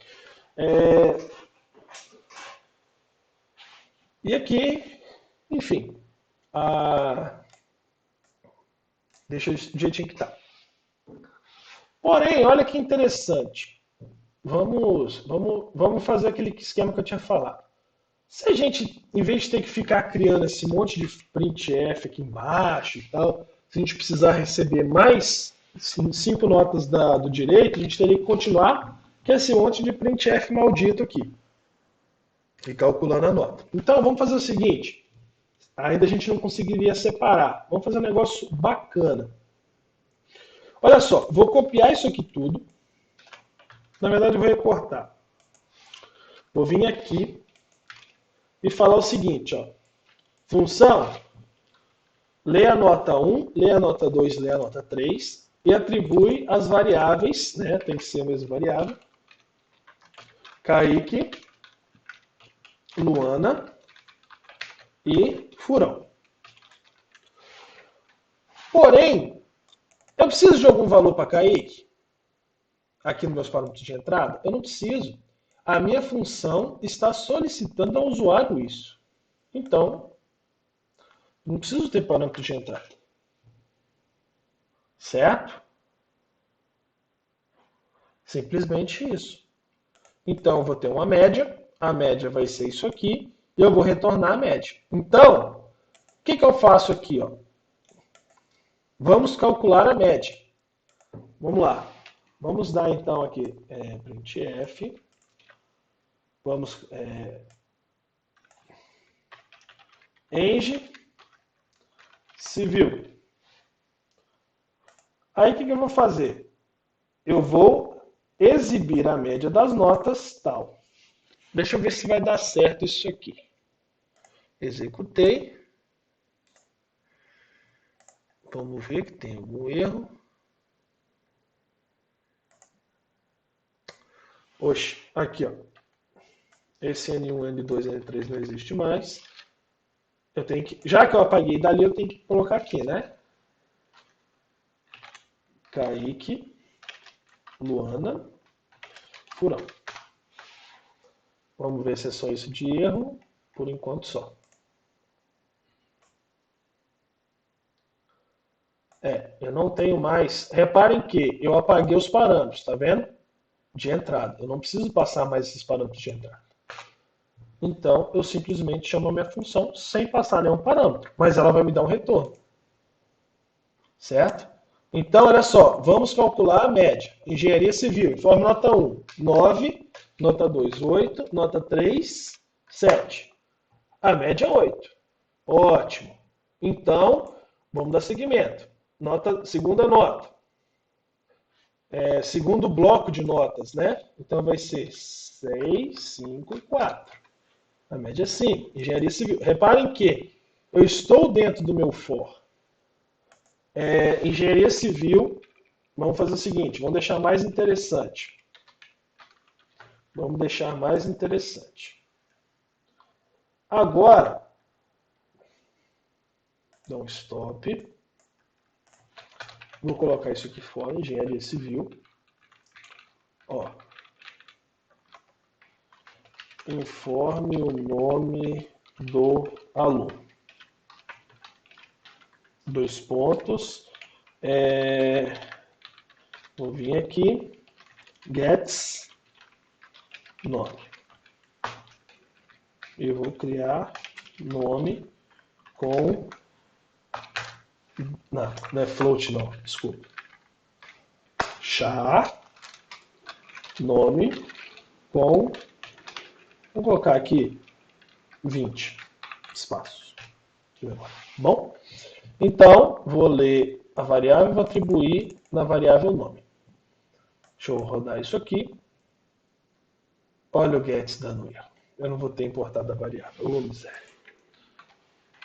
E aqui, enfim, deixa do jeitinho que tá. Porém, olha que interessante. Vamos fazer aquele esquema que eu tinha falado. Se a gente, em vez de ter que ficar criando esse monte de printf aqui embaixo e tal, se a gente precisar receber mais 5 notas do direito, a gente teria que continuar com esse monte de printf maldito aqui. E calculando a nota. Então, vamos fazer o seguinte. Ainda a gente não conseguiria separar. Vamos fazer um negócio bacana. Olha só, vou copiar isso aqui tudo. Na verdade, eu vou recortar. Vou vir aqui e falar o seguinte, ó. Função, lê a nota 1, lê a nota 2, lê a nota 3 e atribui as variáveis, né? Tem que ser a mesma variável. Kaique, Luana e Furão. Porém, eu preciso de algum valor para Kaique? Aqui nos meus parâmetros de entrada? Eu não preciso. A minha função está solicitando ao usuário isso. Então, não preciso ter parâmetro de entrada. Certo? Simplesmente isso. Então, eu vou ter uma média. A média vai ser isso aqui. E eu vou retornar a média. Então, o que eu faço aqui? Ó? Vamos calcular a média. Vamos lá. Vamos dar então aqui printf. Vamos eng civil. Aí o que eu vou fazer? Eu vou exibir a média das notas tal. Deixa eu ver se vai dar certo isso aqui. Executei. Vamos ver que tem algum erro. Oxe, aqui ó. Esse N1, N2, N3 não existe mais. Eu tenho que, já que eu apaguei dali, eu tenho que colocar aqui, né? Kaique, Luana, Furão. Vamos ver se é só isso de erro. Por enquanto só. Eu não tenho mais. Reparem que eu apaguei os parâmetros, tá vendo? De entrada. Eu não preciso passar mais esses parâmetros de entrada. Então, eu simplesmente chamo a minha função sem passar nenhum parâmetro. Mas ela vai me dar um retorno. Certo? Então, olha só. Vamos calcular a média. Engenharia civil. Informe nota 1, 9. Nota 2, 8. Nota 3, 7. A média é 8. Ótimo. Então, vamos dar seguimento. Segunda nota. Segundo bloco de notas, né? Então vai ser 6, 5 e 4. A média é 5. Engenharia civil. Reparem que eu estou dentro do meu for. Engenharia civil. Vamos fazer o seguinte. Vamos deixar mais interessante. Vamos deixar mais interessante. Agora, dá um stop. Vou colocar isso aqui fora, engenharia civil. Ó. Informe o nome do aluno. 2 pontos. Vou vir aqui. Gets nome. Eu vou criar nome com... Não é float não, desculpa. Char nome com... Vou colocar aqui 20 espaços. Bom? Então, vou ler a variável e vou atribuir na variável nome. Deixa eu rodar isso aqui. Olha o gets dando erro. Eu não vou ter importado a variável. Ô, miséria.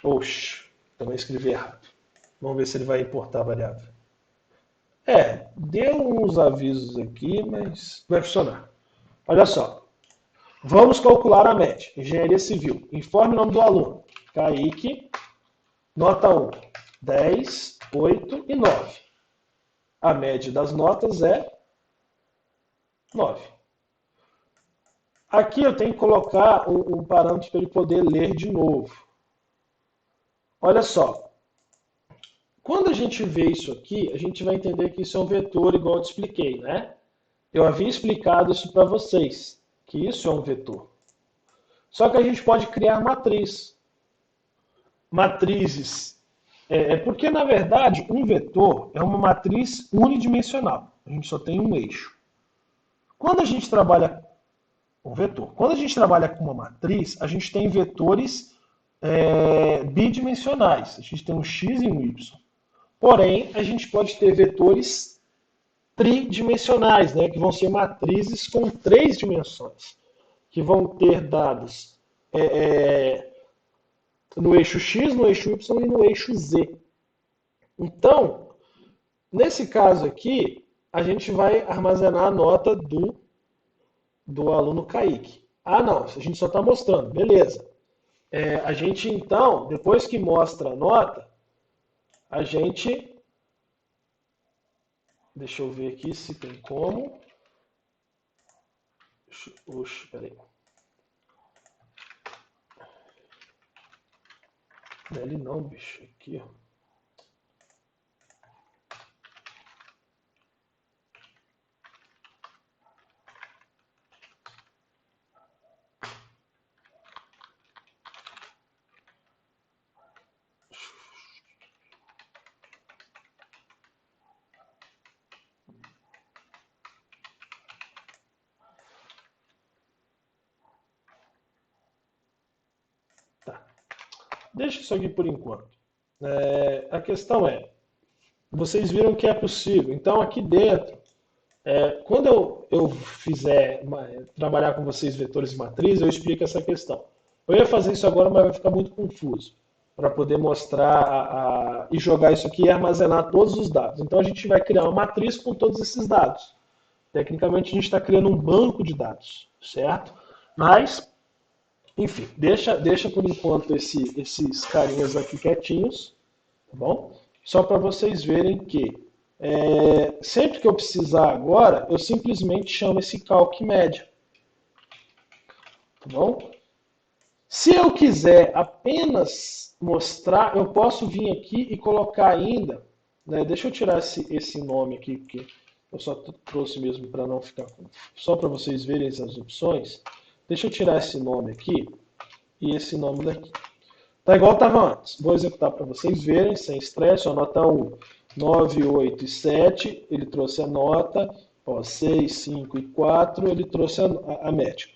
Oxe, também escrevi errado. Vamos ver se ele vai importar a variável. Deu uns avisos aqui, mas vai funcionar. Olha só, vamos calcular a média. Engenharia Civil. Informe o nome do aluno. Kaique, nota 1, 10, 8 e 9. A média das notas é 9. Aqui eu tenho que colocar um parâmetro para ele poder ler de novo. Olha só, quando a gente vê isso aqui, a gente vai entender que isso é um vetor igual eu te expliquei, né? Eu havia explicado isso para vocês, que isso é um vetor. Só que a gente pode criar matriz. Matrizes. Porque, na verdade, um vetor é uma matriz unidimensional. A gente só tem um eixo. Quando a gente trabalha um vetor, quando a gente trabalha com uma matriz, a gente tem vetores bidimensionais. A gente tem um x e um y. Porém, a gente pode ter vetores tridimensionais, né, que vão ser matrizes com 3 dimensões, que vão ter dados no eixo x, no eixo y e no eixo z. Então, nesse caso aqui, a gente vai armazenar a nota do aluno Kaique. Ah, não, a gente só está mostrando, beleza. A gente, então, depois que mostra a nota, a gente... Deixa eu ver aqui se tem como. Oxe, peraí. Não é ali não, bicho. Aqui, ó. Tá. Deixa isso aqui por enquanto. A questão é, vocês viram que é possível. Então, aqui dentro, quando eu fizer trabalhar com vocês vetores e matrizes, eu explico essa questão. Eu ia fazer isso agora, mas vai ficar muito confuso para poder mostrar e jogar isso aqui e armazenar todos os dados. Então, a gente vai criar uma matriz com todos esses dados. Tecnicamente, a gente está criando um banco de dados, certo? Mas, enfim, deixa por enquanto esses carinhas aqui quietinhos, tá bom? Só para vocês verem que sempre que eu precisar agora, eu simplesmente chamo esse calc média, tá bom? Se eu quiser apenas mostrar, eu posso vir aqui e colocar ainda, né, deixa eu tirar esse nome aqui, que eu só trouxe mesmo para não ficar, só para vocês verem essas opções. Deixa eu tirar esse nome aqui e esse nome daqui. Tá igual estava antes. Vou executar para vocês verem, sem estresse. Ó, nota 1, 9, 8 e 7, ele trouxe a nota. Ó, 6, 5 e 4, ele trouxe a média.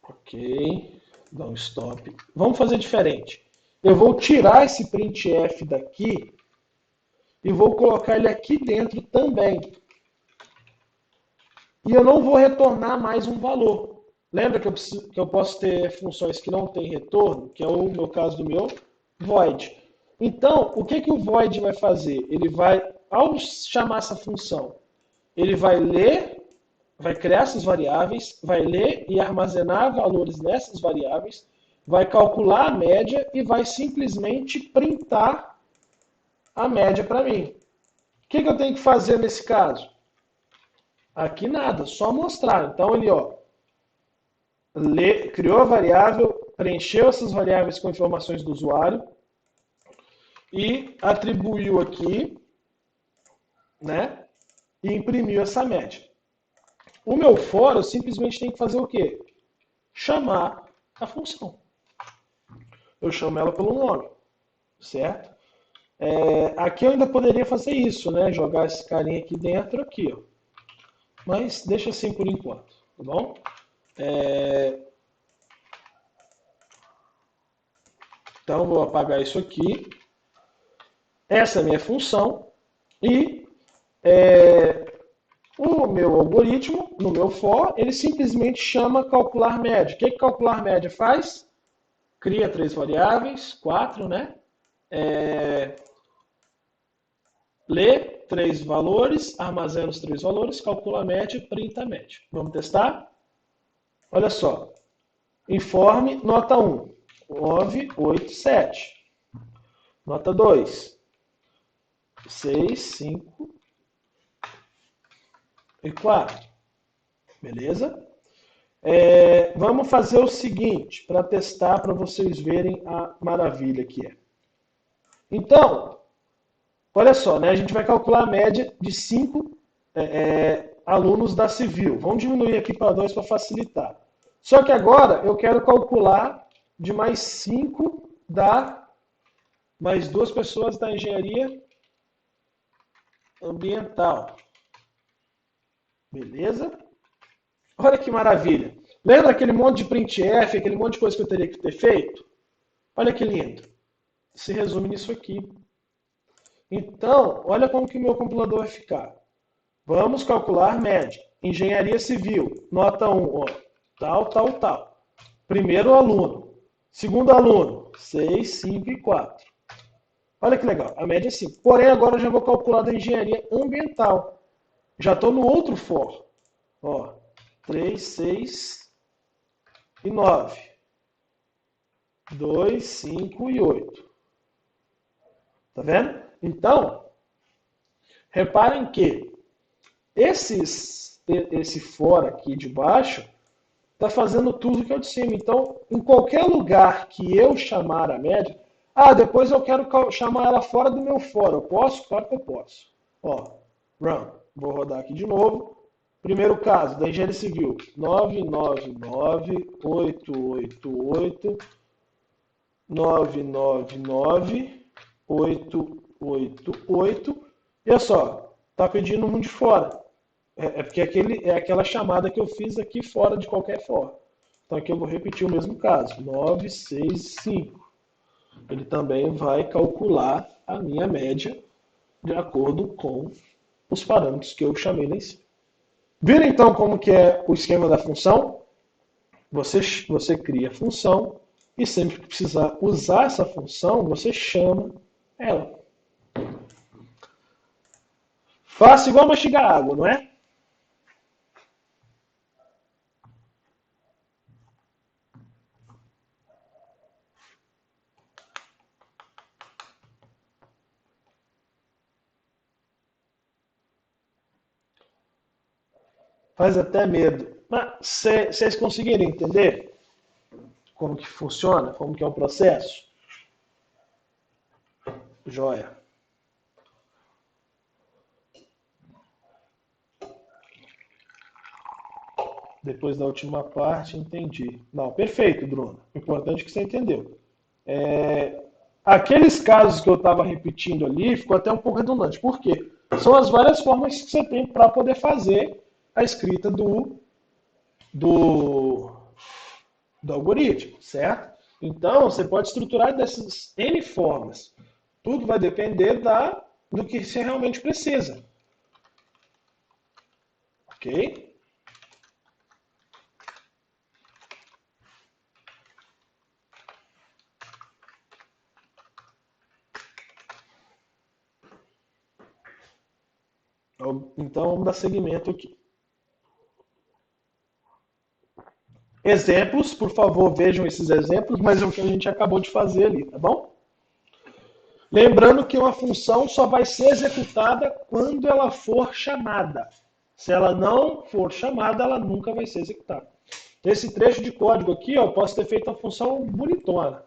Ok, dá um stop. Vamos fazer diferente. Eu vou tirar esse printf daqui e vou colocar ele aqui dentro também. E eu não vou retornar mais um valor. Lembra que eu posso ter funções que não têm retorno, que é o meu caso do meu void. Então, o que o void vai fazer? Ele vai, ao chamar essa função, ele vai ler, vai criar essas variáveis, vai ler e armazenar valores nessas variáveis, vai calcular a média e vai simplesmente printar a média para mim. O que eu tenho que fazer nesse caso? Aqui nada, só mostrar. Então ele criou a variável, preencheu essas variáveis com informações do usuário e atribuiu aqui, né? E imprimiu essa média. O meu for, eu simplesmente tenho que fazer o quê? Chamar a função. Eu chamo ela pelo nome, certo? Aqui eu ainda poderia fazer isso, né? Jogar esse carinha aqui dentro, aqui, ó. Mas deixa assim por enquanto, tá bom? Então, vou apagar isso aqui. Essa é a minha função. E o meu algoritmo, no meu for, ele simplesmente chama calcular média. O que calcular média faz? Cria 3 variáveis, 4, né? lê 3 valores, armazena os 3 valores, calcula a média, printa a média. Vamos testar? Olha só. Informe, nota 1, 9, 8, 7. Nota 2, 6, 5 e 4. Beleza? Vamos fazer o seguinte, para testar, para vocês verem a maravilha que é. Então, olha só, né? A gente vai calcular a média de 5 alunos da Civil. Vamos diminuir aqui para 2 para facilitar. Só que agora eu quero calcular de mais 5 mais 2 pessoas da Engenharia Ambiental. Beleza? Olha que maravilha. Lembra aquele monte de printf, aquele monte de coisa que eu teria que ter feito? Olha que lindo. Se resume nisso aqui. Então, olha como que o meu compilador vai ficar. Vamos calcular média. Engenharia Civil, nota 1, ó, tal. Primeiro aluno. Segundo aluno, 6, 5 e 4. Olha que legal, a média é 5. Porém, agora eu já vou calcular da engenharia ambiental. Já estou no outro for. Ó, 3, 6 e 9. 2, 5 e 8. Tá vendo? Então, reparem que esse for aqui de baixo está fazendo tudo que é de cima. Então, em qualquer lugar que eu chamar a média, depois eu quero chamar ela fora do meu for. Eu posso? Claro que eu posso. Ó, run. Vou rodar aqui de novo. Primeiro caso, da engenharia civil, 999, 888, 999, 888. E olha só, está pedindo um de fora. Porque é aquela chamada que eu fiz aqui fora de qualquer for. Então aqui eu vou repetir o mesmo caso. 965. Ele também vai calcular a minha média de acordo com os parâmetros que eu chamei lá em cima. Viram então como que é o esquema da função? Você cria a função e sempre que precisar usar essa função, você chama ela. Faça igual mastigar água, não é? Faz até medo. Mas vocês conseguiram entender como que funciona? Como que é o processo? Joia. Depois da última parte, entendi. Não, perfeito, Bruno. Importante que você entendeu. Aqueles casos que eu estava repetindo ali, ficou até um pouco redundante. Por quê? São as várias formas que você tem para poder fazer a escrita do algoritmo, certo? Então, você pode estruturar dessas N formas. Tudo vai depender do que você realmente precisa. Ok? Então, vamos dar seguimento aqui. Exemplos, por favor, vejam esses exemplos, mas é o que a gente acabou de fazer ali, tá bom? Lembrando que uma função só vai ser executada quando ela for chamada. Se ela não for chamada, ela nunca vai ser executada. Esse trecho de código aqui, ó, eu posso ter feito uma função bonitona,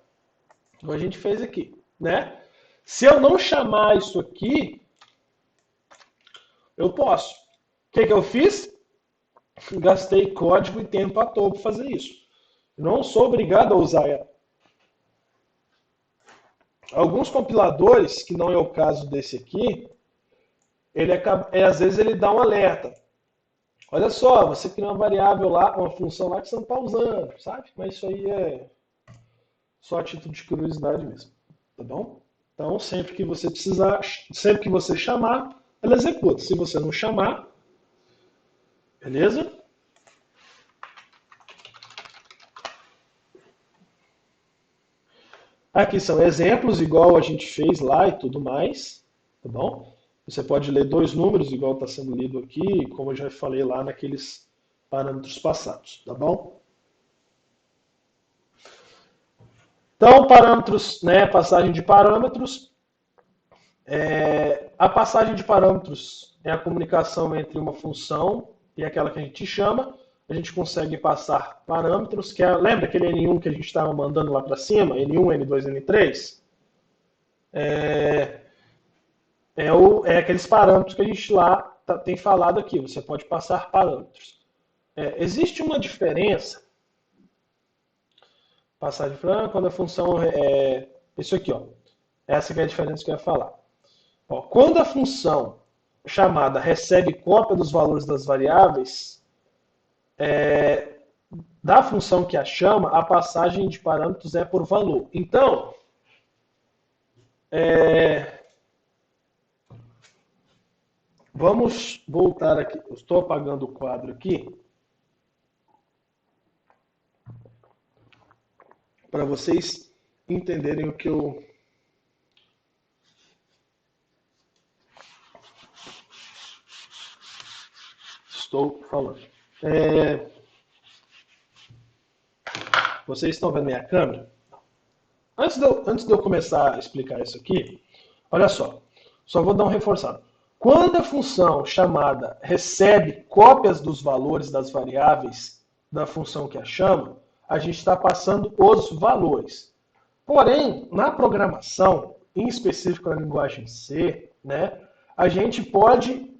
como a gente fez aqui, né? Se eu não chamar isso aqui, eu posso. O que eu fiz? Gastei código e tempo à toa para fazer isso. Não sou obrigado a usar ela. Alguns compiladores, que não é o caso desse aqui, às vezes ele dá um alerta. Olha só, você cria uma variável lá, uma função lá que você não está usando, sabe? Mas isso aí é só a título de curiosidade mesmo, tá bom? Então, sempre que você precisar, sempre que você chamar, ela executa. Se você não chamar, beleza? Aqui são exemplos, igual a gente fez lá e tudo mais, tá bom? Você pode ler dois números, igual está sendo lido aqui, como eu já falei lá naqueles parâmetros passados, tá bom? Então, parâmetros, né, passagem de parâmetros. A passagem de parâmetros é a comunicação entre uma função e aquela que a gente chama. A gente consegue passar parâmetros, lembra aquele N1 que a gente estava mandando lá para cima? N1, N2, N3? É aqueles parâmetros que a gente lá tem falado aqui. Você pode passar parâmetros. Existe uma diferença. Passagem de parâmetros quando a função é isso aqui, ó. Essa que é a diferença que eu ia falar. Ó, quando a função chamada recebe cópia dos valores das variáveis, da função que a chama, a passagem de parâmetros é por valor. Então, vamos voltar aqui. Eu estou apagando o quadro aqui para vocês entenderem o que eu estou falando. Vocês estão vendo minha câmera? Antes de eu começar a explicar isso aqui, olha só vou dar um reforçado. Quando a função chamada recebe cópias dos valores das variáveis da função que a chama, a gente está passando os valores. Porém, na programação, em específico na linguagem C, né, a gente pode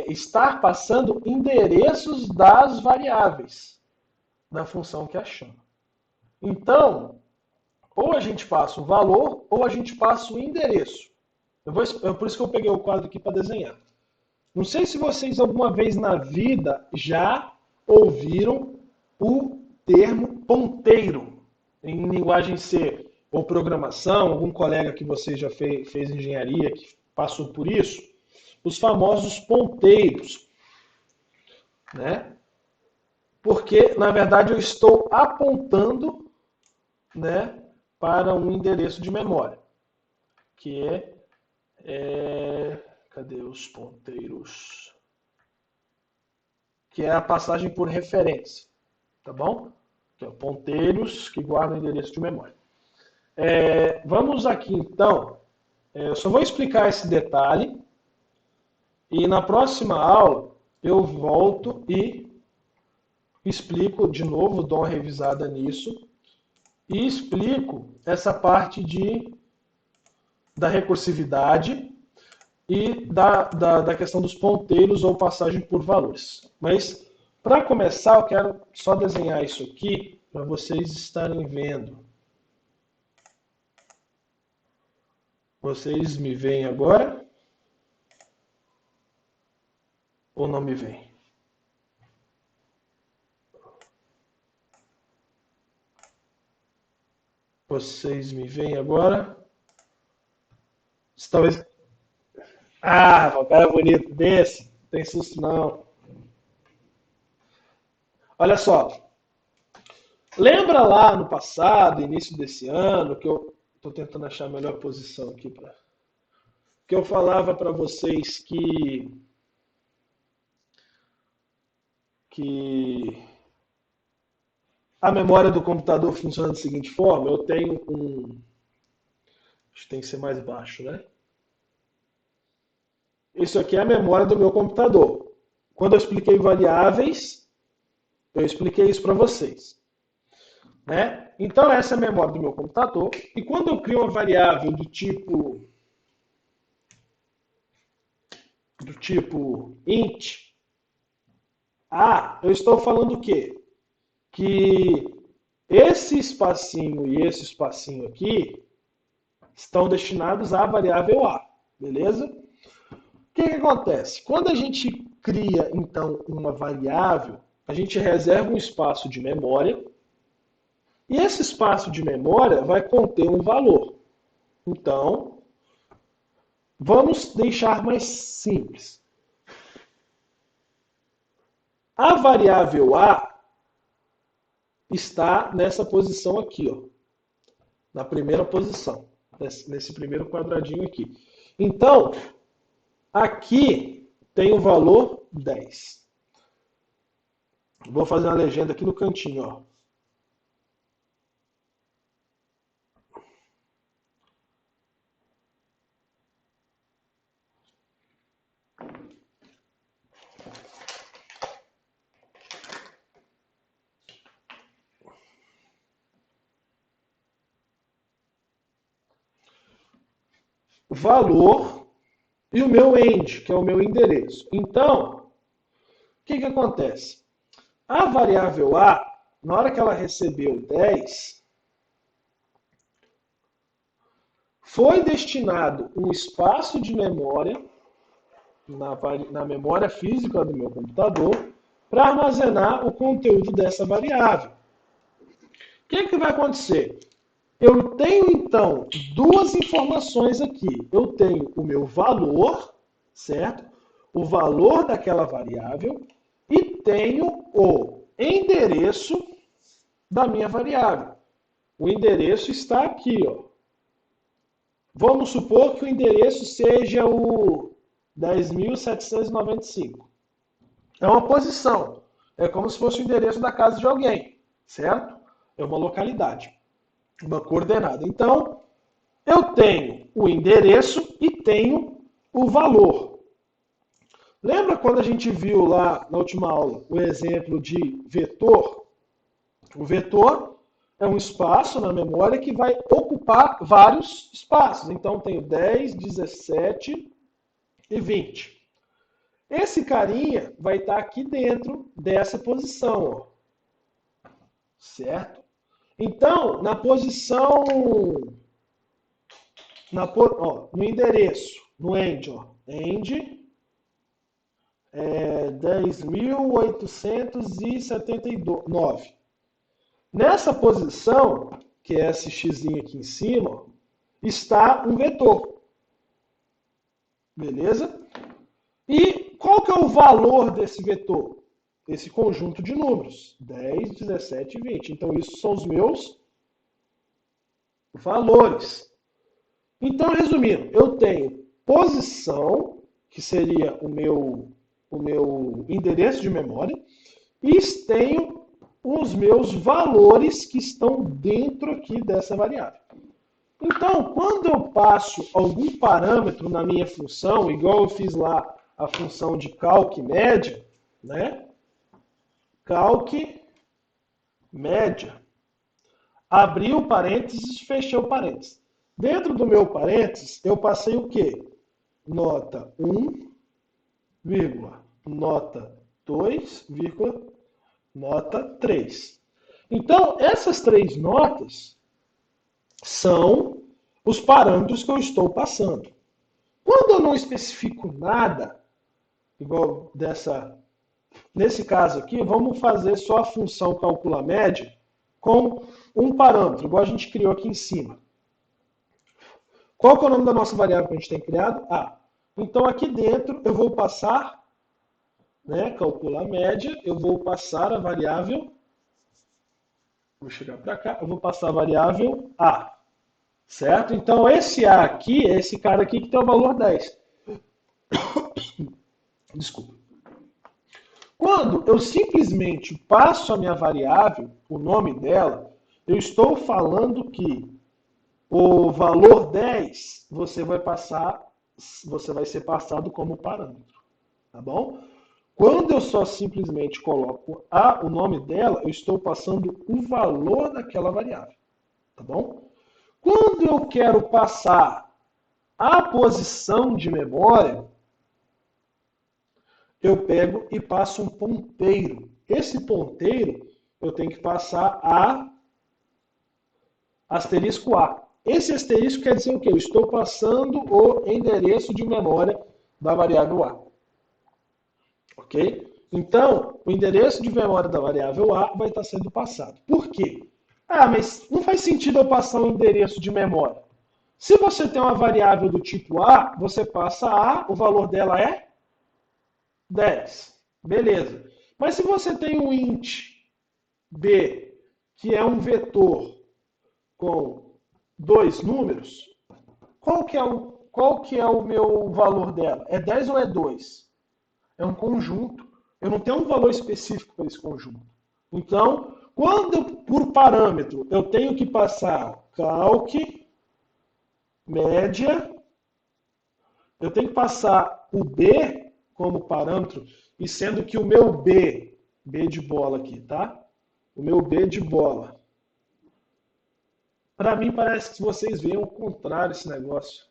estar passando endereços das variáveis da função que a chama. Então, ou a gente passa o valor, ou a gente passa o endereço. Por isso que eu peguei o quadro aqui para desenhar. Não sei se vocês alguma vez na vida já ouviram o termo ponteiro em linguagem C ou programação, algum colega que você já fez engenharia, que passou por isso, os famosos ponteiros, né? Porque, na verdade, eu estou apontando, né, para um endereço de memória, que cadê os ponteiros? Que é a passagem por referência, tá bom? Que é ponteiros que guardam endereço de memória. Vamos aqui, então. Eu só vou explicar esse detalhe e na próxima aula eu volto e explico de novo, dou uma revisada nisso e explico essa parte da recursividade e da questão dos ponteiros ou passagem por valores. Mas, para começar, eu quero só desenhar isso aqui para vocês estarem vendo. Vocês me veem agora? Ou não me veem? Vocês me veem agora? Talvez... Ah, um cara bonito desse, não tem susto não. Olha só, lembra lá no passado, início desse ano, que eu estou tentando achar a melhor posição aqui que eu falava para vocês que a memória do computador funciona da seguinte forma: eu tenho acho que tem que ser mais baixo, né? Isso aqui é a memória do meu computador. Quando eu expliquei variáveis, eu expliquei isso para vocês, né? Então essa é a memória do meu computador. E quando eu crio uma variável do tipo int, eu estou falando o quê? Que esse espacinho e esse espacinho aqui estão destinados à variável A, beleza? O que acontece? Quando a gente cria, então, uma variável, a gente reserva um espaço de memória e esse espaço de memória vai conter um valor. Então, vamos deixar mais simples. A variável A está nessa posição aqui, ó, na primeira posição, nesse primeiro quadradinho aqui. Então, Aqui tem o valor 10. Vou fazer uma legenda aqui no cantinho, ó. Valor e o meu end, que é o meu endereço. Então, o que acontece? A variável A, na hora que ela recebeu 10, foi destinado um espaço de memória na memória física do meu computador para armazenar o conteúdo dessa variável. O que vai acontecer? Eu tenho, então, duas informações aqui. Eu tenho o meu valor, certo? O valor daquela variável e tenho o endereço da minha variável. O endereço está aqui, ó. Vamos supor que o endereço seja o 10.795. É uma posição. É como se fosse o endereço da casa de alguém, certo? É uma localidade, uma coordenada. Então, eu tenho o endereço e tenho o valor. Lembra quando a gente viu lá na última aula o exemplo de vetor? O vetor é um espaço na memória que vai ocupar vários espaços. Então, tenho 10, 17 e 20. Esse carinha vai estar aqui dentro dessa posição, ó. Certo? Então, na posição, no endereço, no end, ó, end 10.879. Nessa posição, que é esse x aqui em cima, ó, está um vetor. Beleza? E qual que é o valor desse vetor? Esse conjunto de números, 10, 17 e 20. Então, isso são os meus valores. Então, resumindo, eu tenho posição, que seria o meu endereço de memória, e tenho os meus valores que estão dentro aqui dessa variável. Então, quando eu passo algum parâmetro na minha função, igual eu fiz lá a função de calc média, né? Calc média. Abri o parênteses, fechei o parênteses. Dentro do meu parênteses, eu passei o quê? Nota 1, vírgula, nota 2, vírgula, nota 3. Então, essas três notas são os parâmetros que eu estou passando. Quando eu não especifico nada, igual nesse caso aqui, vamos fazer só a função calcular média com um parâmetro, igual a gente criou aqui em cima. Qual que é o nome da nossa variável que a gente tem criado? A. Então, aqui dentro, eu vou passar, né, calcular média, eu vou passar a variável, vou chegar para cá, eu vou passar a variável A. Certo? Então, esse A aqui é esse cara aqui que tem o valor 10. Desculpa. Quando eu simplesmente passo a minha variável, o nome dela, eu estou falando que o valor 10 você vai ser passado como parâmetro. Tá bom? Quando eu só simplesmente coloco o nome dela, eu estou passando o valor daquela variável. Tá bom? Quando eu quero passar a posição de memória, eu pego e passo um ponteiro. Esse ponteiro eu tenho que passar a asterisco A. Esse asterisco quer dizer o quê? Eu estou passando o endereço de memória da variável A. Ok? Então, o endereço de memória da variável A vai estar sendo passado. Por quê? Ah, mas não faz sentido eu passar o endereço de memória. Se você tem uma variável do tipo A, você passa A, o valor dela é 10. Beleza. Mas se você tem um int B, que é um vetor com dois números, qual qual que é o meu valor dela? É 10 ou é 2? É um conjunto. Eu não tenho um valor específico para esse conjunto. Então, quando por parâmetro eu tenho que passar calc, média, eu tenho que passar o B como parâmetro, e sendo que o meu B de bola aqui, tá? O meu B de bola. Para mim parece que vocês veem o contrário esse negócio.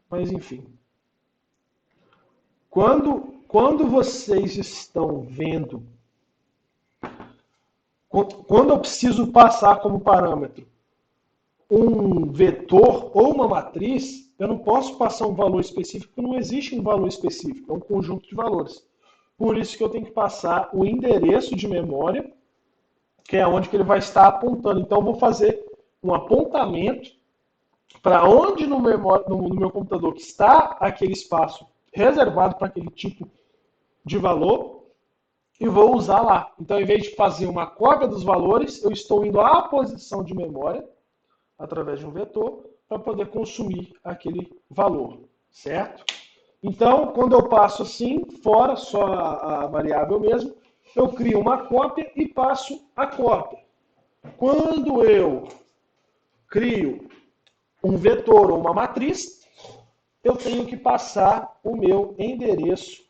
Mas enfim. Quando vocês estão vendo, quando eu preciso passar como parâmetro um vetor ou uma matriz, eu não posso passar um valor específico, porque não existe um valor específico, é um conjunto de valores. Por isso que eu tenho que passar o endereço de memória, que é onde que ele vai estar apontando. Então, eu vou fazer um apontamento para onde no meu computador que está aquele espaço reservado para aquele tipo de valor, e vou usar lá. Então, em vez de fazer uma cópia dos valores, eu estou indo à posição de memória, através de um vetor, para poder consumir aquele valor, certo? Então, quando eu passo assim, fora só a variável mesmo, eu crio uma cópia e passo a cópia. Quando eu crio um vetor ou uma matriz, eu tenho que passar o meu endereço.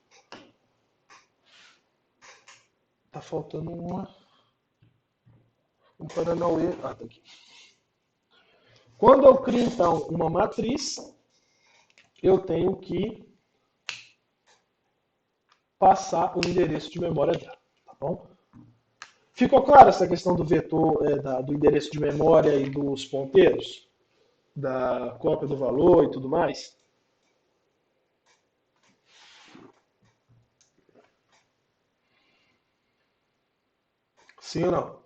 Tá faltando um paranauê. Ah, tá aqui. Quando eu crio, então, uma matriz, eu tenho que passar o endereço de memória dela, tá bom? Ficou claro essa questão do vetor, do endereço de memória e dos ponteiros? Da cópia do valor e tudo mais? Sim ou não?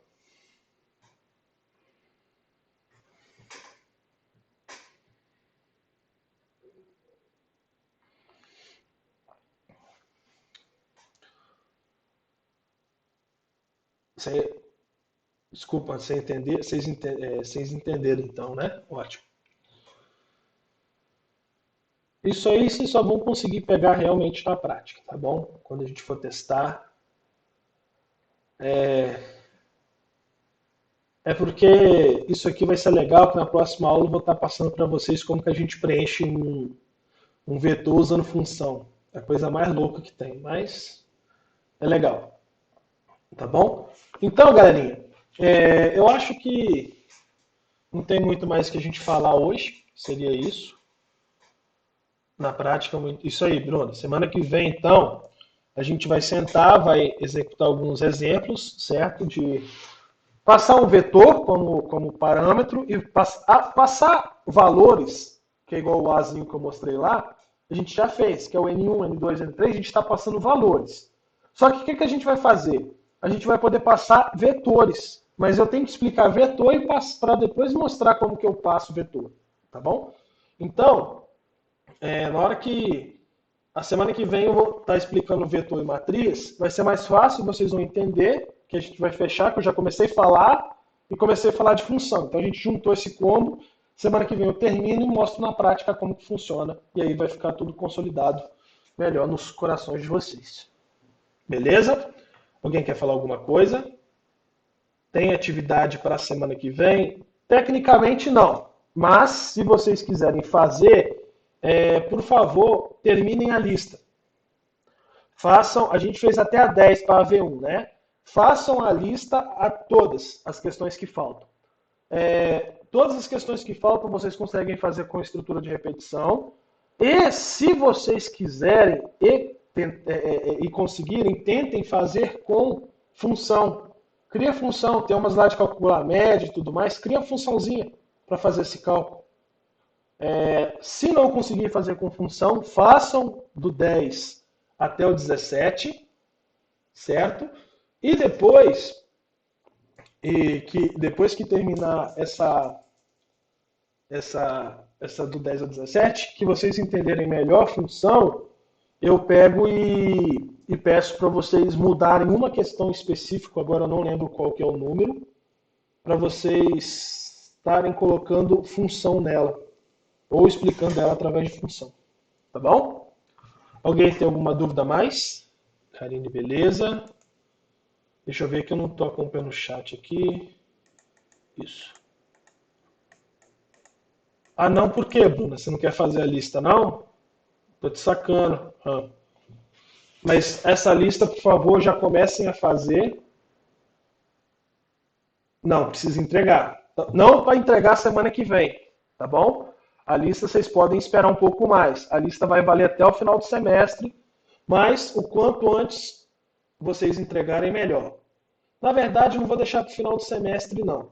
Você, desculpa, vocês entenderam então, né? Ótimo. Isso aí vocês só vão conseguir pegar realmente na prática, tá bom? Quando a gente for testar. É porque isso aqui vai ser legal, que na próxima aula eu vou estar passando para vocês como que a gente preenche um vetor usando função. É a coisa mais louca que tem, mas é legal. Tá bom? Então, galerinha, eu acho que não tem muito mais que a gente falar hoje. Seria isso. Na prática, isso aí, Bruno. Semana que vem, então, a gente vai sentar, vai executar alguns exemplos, certo? De passar um vetor como parâmetro e passar valores, que é igual o Azinho que eu mostrei lá, a gente já fez, que é o N1, N2, N3, a gente está passando valores. Só que o que a gente vai fazer? A gente vai poder passar vetores, mas eu tenho que explicar vetor e para depois mostrar como que eu passo vetor, tá bom? Então, na hora que a semana que vem eu vou estar explicando vetor e matriz, vai ser mais fácil, vocês vão entender, que a gente vai fechar, que eu já comecei a falar e comecei a falar de função. Então a gente juntou esse combo, semana que vem eu termino e mostro na prática como que funciona, e aí vai ficar tudo consolidado melhor nos corações de vocês. Beleza? Alguém quer falar alguma coisa? Tem atividade para a semana que vem? Tecnicamente não, mas se vocês quiserem fazer, por favor, terminem a lista. Façam, a gente fez até a 10 para a V1, né? Façam a lista a todas as questões que faltam. Todas as questões que faltam vocês conseguem fazer com estrutura de repetição. E se vocês quiserem e conseguirem, tentem fazer com função. Cria função, tem umas lá de calcular a média e tudo mais, cria uma funçãozinha para fazer esse cálculo. Se não conseguir fazer com função, façam do 10 até o 17, certo? E depois que terminar essa do 10 ao 17, que vocês entenderem melhor a função, eu pego e peço para vocês mudarem uma questão específica, agora eu não lembro qual que é o número, para vocês estarem colocando função nela. ou explicando ela através de função. Tá bom? Alguém tem alguma dúvida a mais? Karine, beleza. Deixa eu ver que eu não estou acompanhando o chat aqui. Isso. Ah, não, por quê, Bruna? Você não quer fazer a lista, não? Tô te sacando. Ah. Mas essa lista, por favor, já comecem a fazer. Não, precisa entregar. Não para entregar semana que vem, tá bom? A lista vocês podem esperar um pouco mais. A lista vai valer até o final do semestre, mas o quanto antes vocês entregarem, melhor. Na verdade, não vou deixar para o final do semestre, não.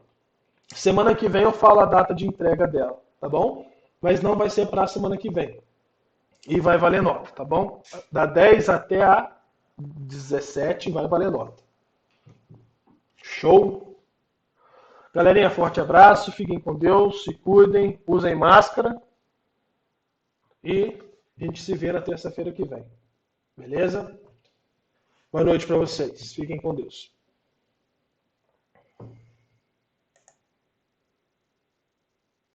Semana que vem eu falo a data de entrega dela, tá bom? Mas não vai ser para a semana que vem. E vai valer nota, tá bom? Da 10 até a 17 vai valer nota. Show? Galerinha, forte abraço, fiquem com Deus, se cuidem, usem máscara e a gente se vê na terça-feira que vem. Beleza? Boa noite para vocês. Fiquem com Deus.